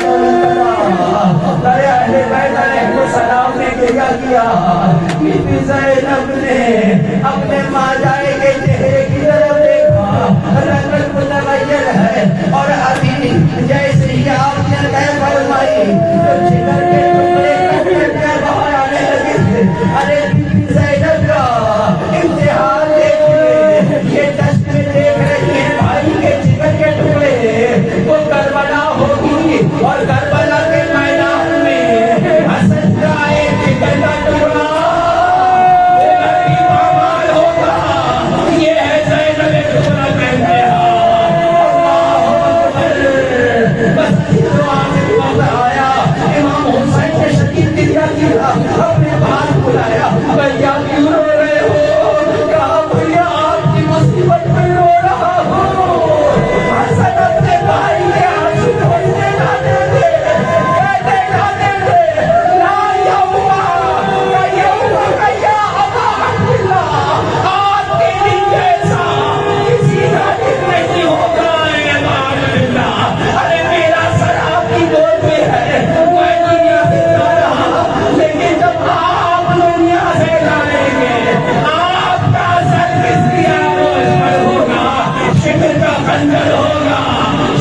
ارے اہل بیت علیہ السلام نے کیا کیا؟ بی بی زینب نے اپنے ماں جائے کے چہرے کی طرف دیکھا، رنگ متغیر ہے اور ابھی جیسے ہی آپ نے طے فرمائی تو جگر کے ٹکڑے کٹ کٹ کر باہر آنے لگے تھے. ارے بی بی زینب کا امتحان دیکھیے. یہ دشت میں دیکھ رہی ہے بھائی کے جگر کے ٹکڑے، وہ کربلا ہوگی اور کربلا کے میدان میں حسن کا ایک جگر کا ٹکڑا ہوگا. یہ ہے زینب ٹکڑا کہتے ہیں. بس دعا سے وقت آیا، امام حسین نے شدید دیا کیا، اپنے بھائی بلایا. بھیا کیوں رو رہے ہو؟ کہا بھیا آپ کی مصیبت میں رو رہا ہوں. حسن اپنے بھائی کے آنسو پوچھنے جاتے تھے، کہتے جاتے تھے لا یوما یا ابا عبداللہ، آپ کے دل جیسا کسی کا دل نہیں ہوگا اے ابا عبداللہ. ارے میرا سر آپ کی گود میں ہے، میں دنیا سے جا رہا، لیکن جب آپ دنیا سے جائیں گے آپ کا سر کس لیا بوجھ پر ہوگا. شکر کا خنجر ہوگا،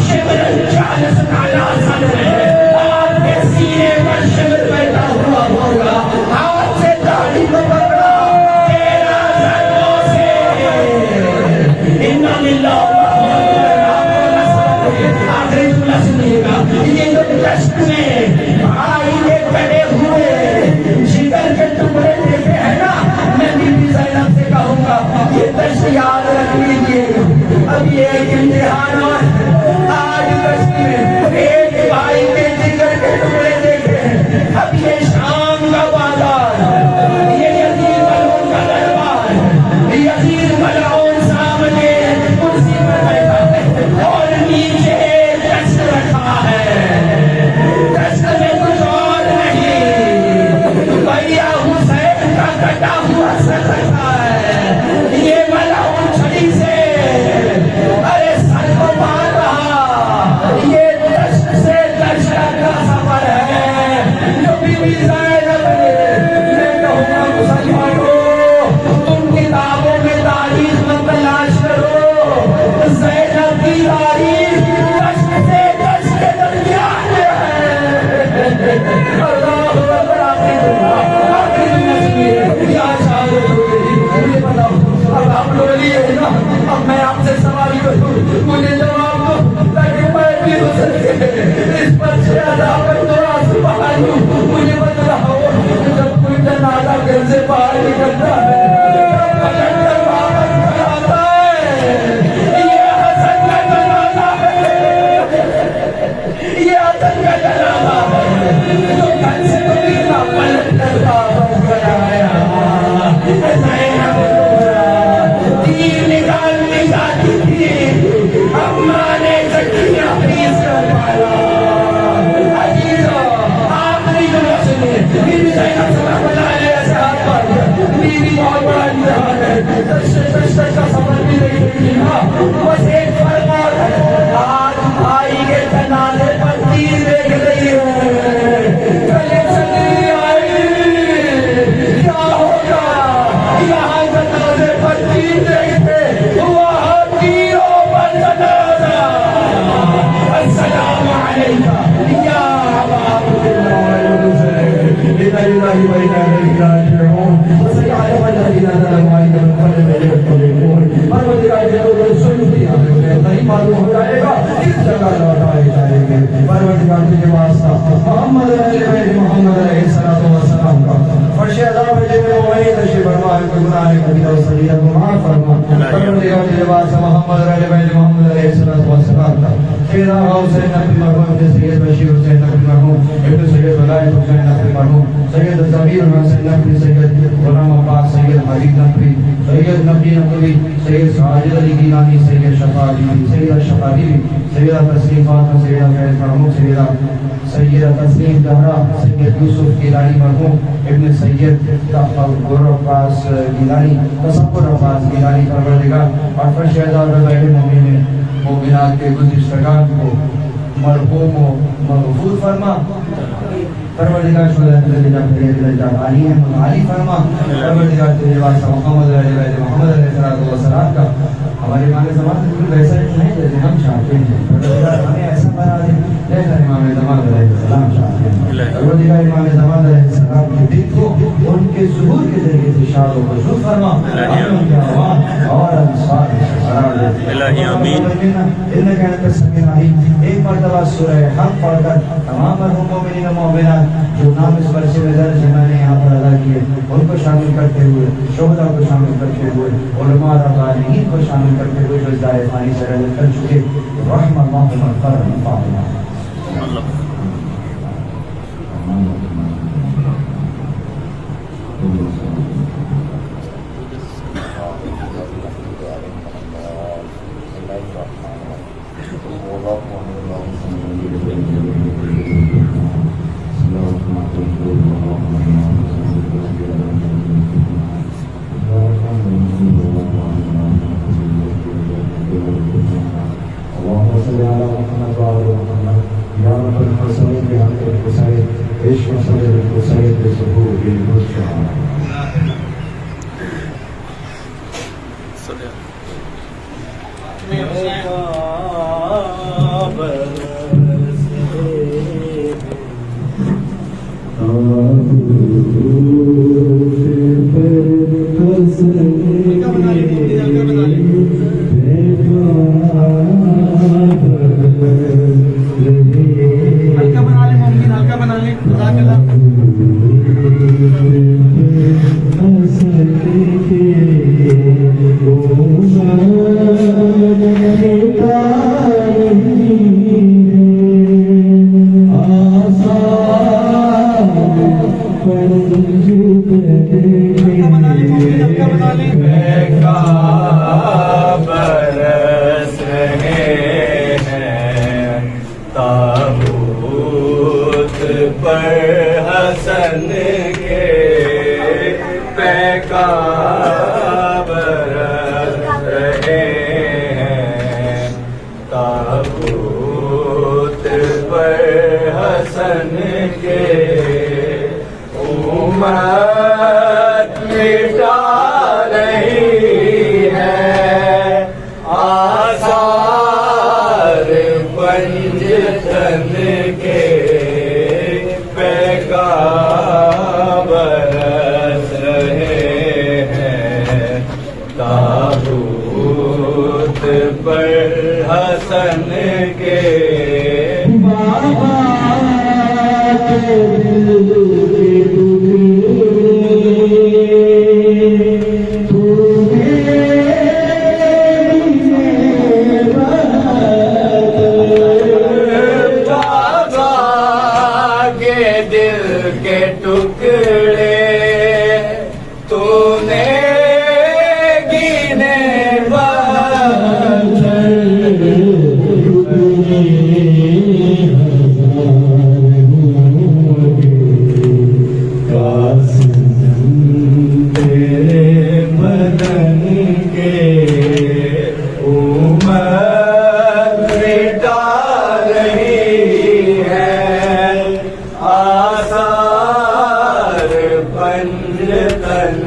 شکر 40 کالا سر ہے، آپ کے سینے پر شکر بیٹھا ہوا ہوگا. ہاتھ سے داڑھی کو پکڑا، 13 ضربوں سے انا للہ آخری جملہ سنیے گا. یہ جو دشت میں بھائی کے کٹے ہوئے جگر کے ٹکڑے دیکھے ہیں نا، میں بی بی زینب سے کہوں گا یہ دشت یاد رکھ لیجیے. ابھی ایک امتحان اور آج کشتی میں ایک بھائی کے جگر کے ٹکڑے دیکھے اب یہ شام کا بازار یہ یزید ملعون کا دربار یزید ملعون سامنے کرسی پر بیٹھا ہے اور نیچے دست رکھا ہے دست میں کچھ اور نہیں بھیا حسین کا کٹا ہوا سر رکھا ہے یہ ملعون چھڑی سے ارے سر کو مار رہا یہ دشت سے دشت کا سفر ہے جو بی بی زینب میں کہوں گا مسلمانوں تم کتابوں میں تاریخ میں تلاش کرو زینب کی تاریخ دشت سے دشت کے درمیان میں ہے اللہ اکبر آخری دنیا سنیے کیا شہادت ہو گئی مجھے بتاؤ اب آپ لوگ لیے نا اب میں آپ سے سوال کروں مجھے جواب دو تاکہ میں بھی گزر کے اس پر سے عذاب تو آنسو بہا لوں مجھے بتاؤ جب کوئی جنازہ گھر سے باہر نکلتا ہے پلٹ کر واپس گھر آتا ہے یہ حسن کا جنازہ ہے یہ حسن کا جنازہ ہے جو گھر سے مدینہ پلٹ کر واپس گھر آیا زینب تیر نکالنی جاتی تھی اماں نے سکینہ پیس کر مارا عزیزو آخری جملہ سنیے بی بی زینب سلام اللہ علیہ سے ہاتھ پار گیا بی بی بہت بڑا امتحان ہے دشت کا سفر بھی نہیں دیکھی نا بس ایک فرق اور ہے آج بھائی کے جنازے پر تیر دیکھ رہی ہے گلے چلی آئی کیا ہوگا یہاں جنازے پر تیر دیکھتے وہاں تیروں پر جنازہ السلام علیکم یا ابا عبداللہ للہ وإنا إليه راجعون وسيعلم الذين ظلموا أين منقلب ينقلبون پروردگار جو لوگ سنتی ہیں نہیں معلوم ہو جائے گا اس جگہ لوٹائے جائیں گے پروردگار تجھے واسطہ محمد علیہ الصلوۃ والسلام کا فرش عذاب ہے جو وہی تشریف فرما ہے گناہ کبیرہ و صغیرہ کو معاف فرما پروردگار تجھے واسطہ محمد علیہ الصلوۃ والسلام کا تیرا حسین نبی مرحوم ابن سید بشیر حسین نبی مرحوم ابن سید ولایت حسین نبی مرحوم سید ضمیر حسین نبی سید غلام عباس سید حبیب نبی سید نبی نبی سید ساجد علی گیلانی سید شفا علی سید شفا علی سیدہ تسلیم فاطمہ سیدہ فیض مرحوم سیدہ تسلیم زہرا سید یوسف گیلانی مرحوم ابن سید گر عباس گیلانی تصور عباس گیلانی پروردگار اور فرش عذاب غیر مومنین مومنات کے گزشتگان کو مرحوم و مغفور فرما پروردگار شہداء درجات عالی ہیں عالی فرما پروردگار تیرے واسطہ محمد علیہ السلام کا ہمارے امام زمان بالکل ویسا نہیں ہے جیسے ہم چاہتے ہیں پروردگار ہمیں ایسا بنا دے جیسا امام زمان علیہ السلام چاہتے ہیں پروردگار امام زمان علیہ السلام کے دل کو ان کے ظہور کے ذریعے سے شاد و خوشنود فرما ان کے عوام اور انصار قرار دے الہی آمین انک انت السمیع العلیم ایک مرتبہ سورہ حق پڑھ کر تمام مرحوم مومنین و مومنات جو نام اس ورثے میں درج ہیں میں نے یہاں پر ادا کیے ان کو شامل کرتے ہوئے شہداء کو شامل کرتے ہوئے علماء ربانیین کو شامل کرتے ہوئے جو ازدائے فانی سے رجل کر چکے رحم اللہ مغفر فاطمہ برس رہے ہیں تابوت پر حسن کے پیکا برس رہے ہیں تابوت پر حسن کے امت مٹا رہی ہے آثار پنجتن کے پیکا برس رہے ہیں تابوت پر حسن کے ٹکڑے تو نے گینے تیرے بدن کے امت مٹا رہی ہے آثار پنجتن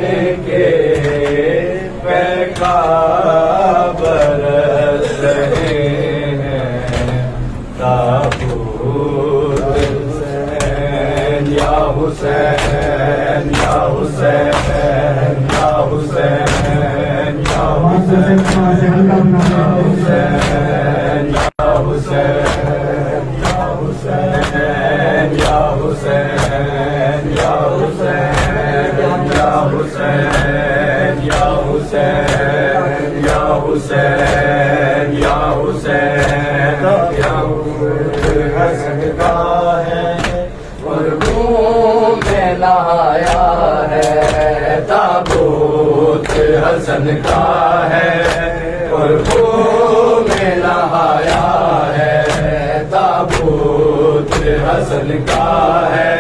کے پیکا برس رہے ہیں تابوت حسین یا حسین یا حسین یا حسین یا حسین یا حسین یا حسین یا حسین یا حسین یا حسین یا حسین یا حسین یا حسین یا حسین حسن کا ہے قربوں میں لایا ہے تابوت حسن کا ہے قربوں میں لایا ہے تابوت حسن کا ہے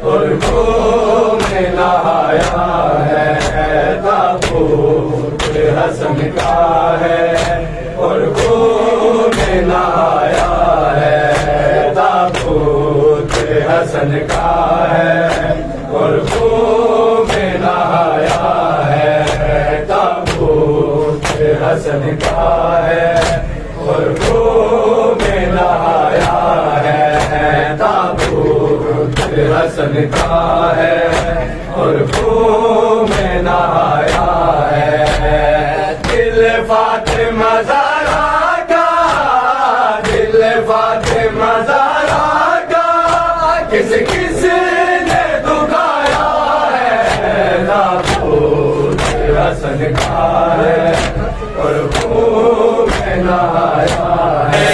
قربوں میں لایا ہے تابوت حسن کا ہے قربوں میں لایا ہے تابوت حسن کا ہے قربوں میں لایا ہے تابوت حسن کا ہے قربوں میں لایا ہے تابوت حسن کا ہے قربوں میں لایا ہے دل فاطمہ زہرا کا دل فاطمہ زہرا کا کس کس نے دکھایا ہے تابوت حسن کا ہے قربوں میں لایا ہے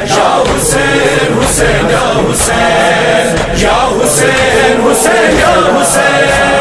یا حسین حسین یا حسین یا حسین حسین یا حسین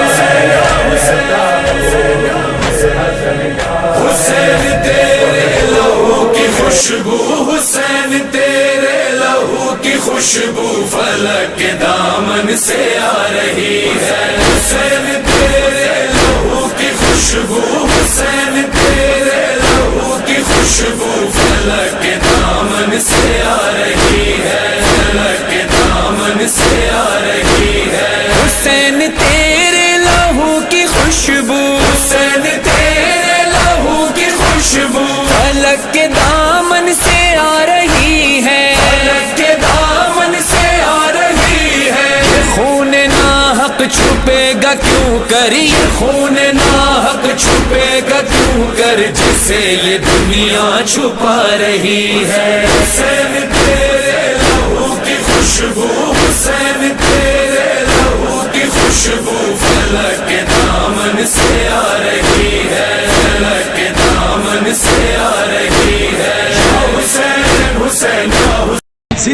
حسین تیرے لہو کی خوشبو حسین تیرے لہو کی خوشبو فلک کے دامن سے آ رہی ہے حسین تیرے لہو کی خوشبو حسین تیرے لہو کی خوشبو فلک کے دامن سے آ رہی ہے فلک کے دامن سے آ رہی ہے حسین تیرے لہو کی خوشبو حسین تیرے لہو کی خوشبو فلک کے دامن سے آ رہی ہے فلک کے دامن سے آ رہی ہے خون ناحق چھپے گا کیوں کر یہ خون ناحق چھپے گا کیوں کر جسے یہ دنیا چھپا رہی ہے حسین تیرے لہو کی خوشبو حسین تیرے لہو کی خوشبو فلک کے دامن سے آ رہی ہے فلک کے دامن سے آ رہی ہے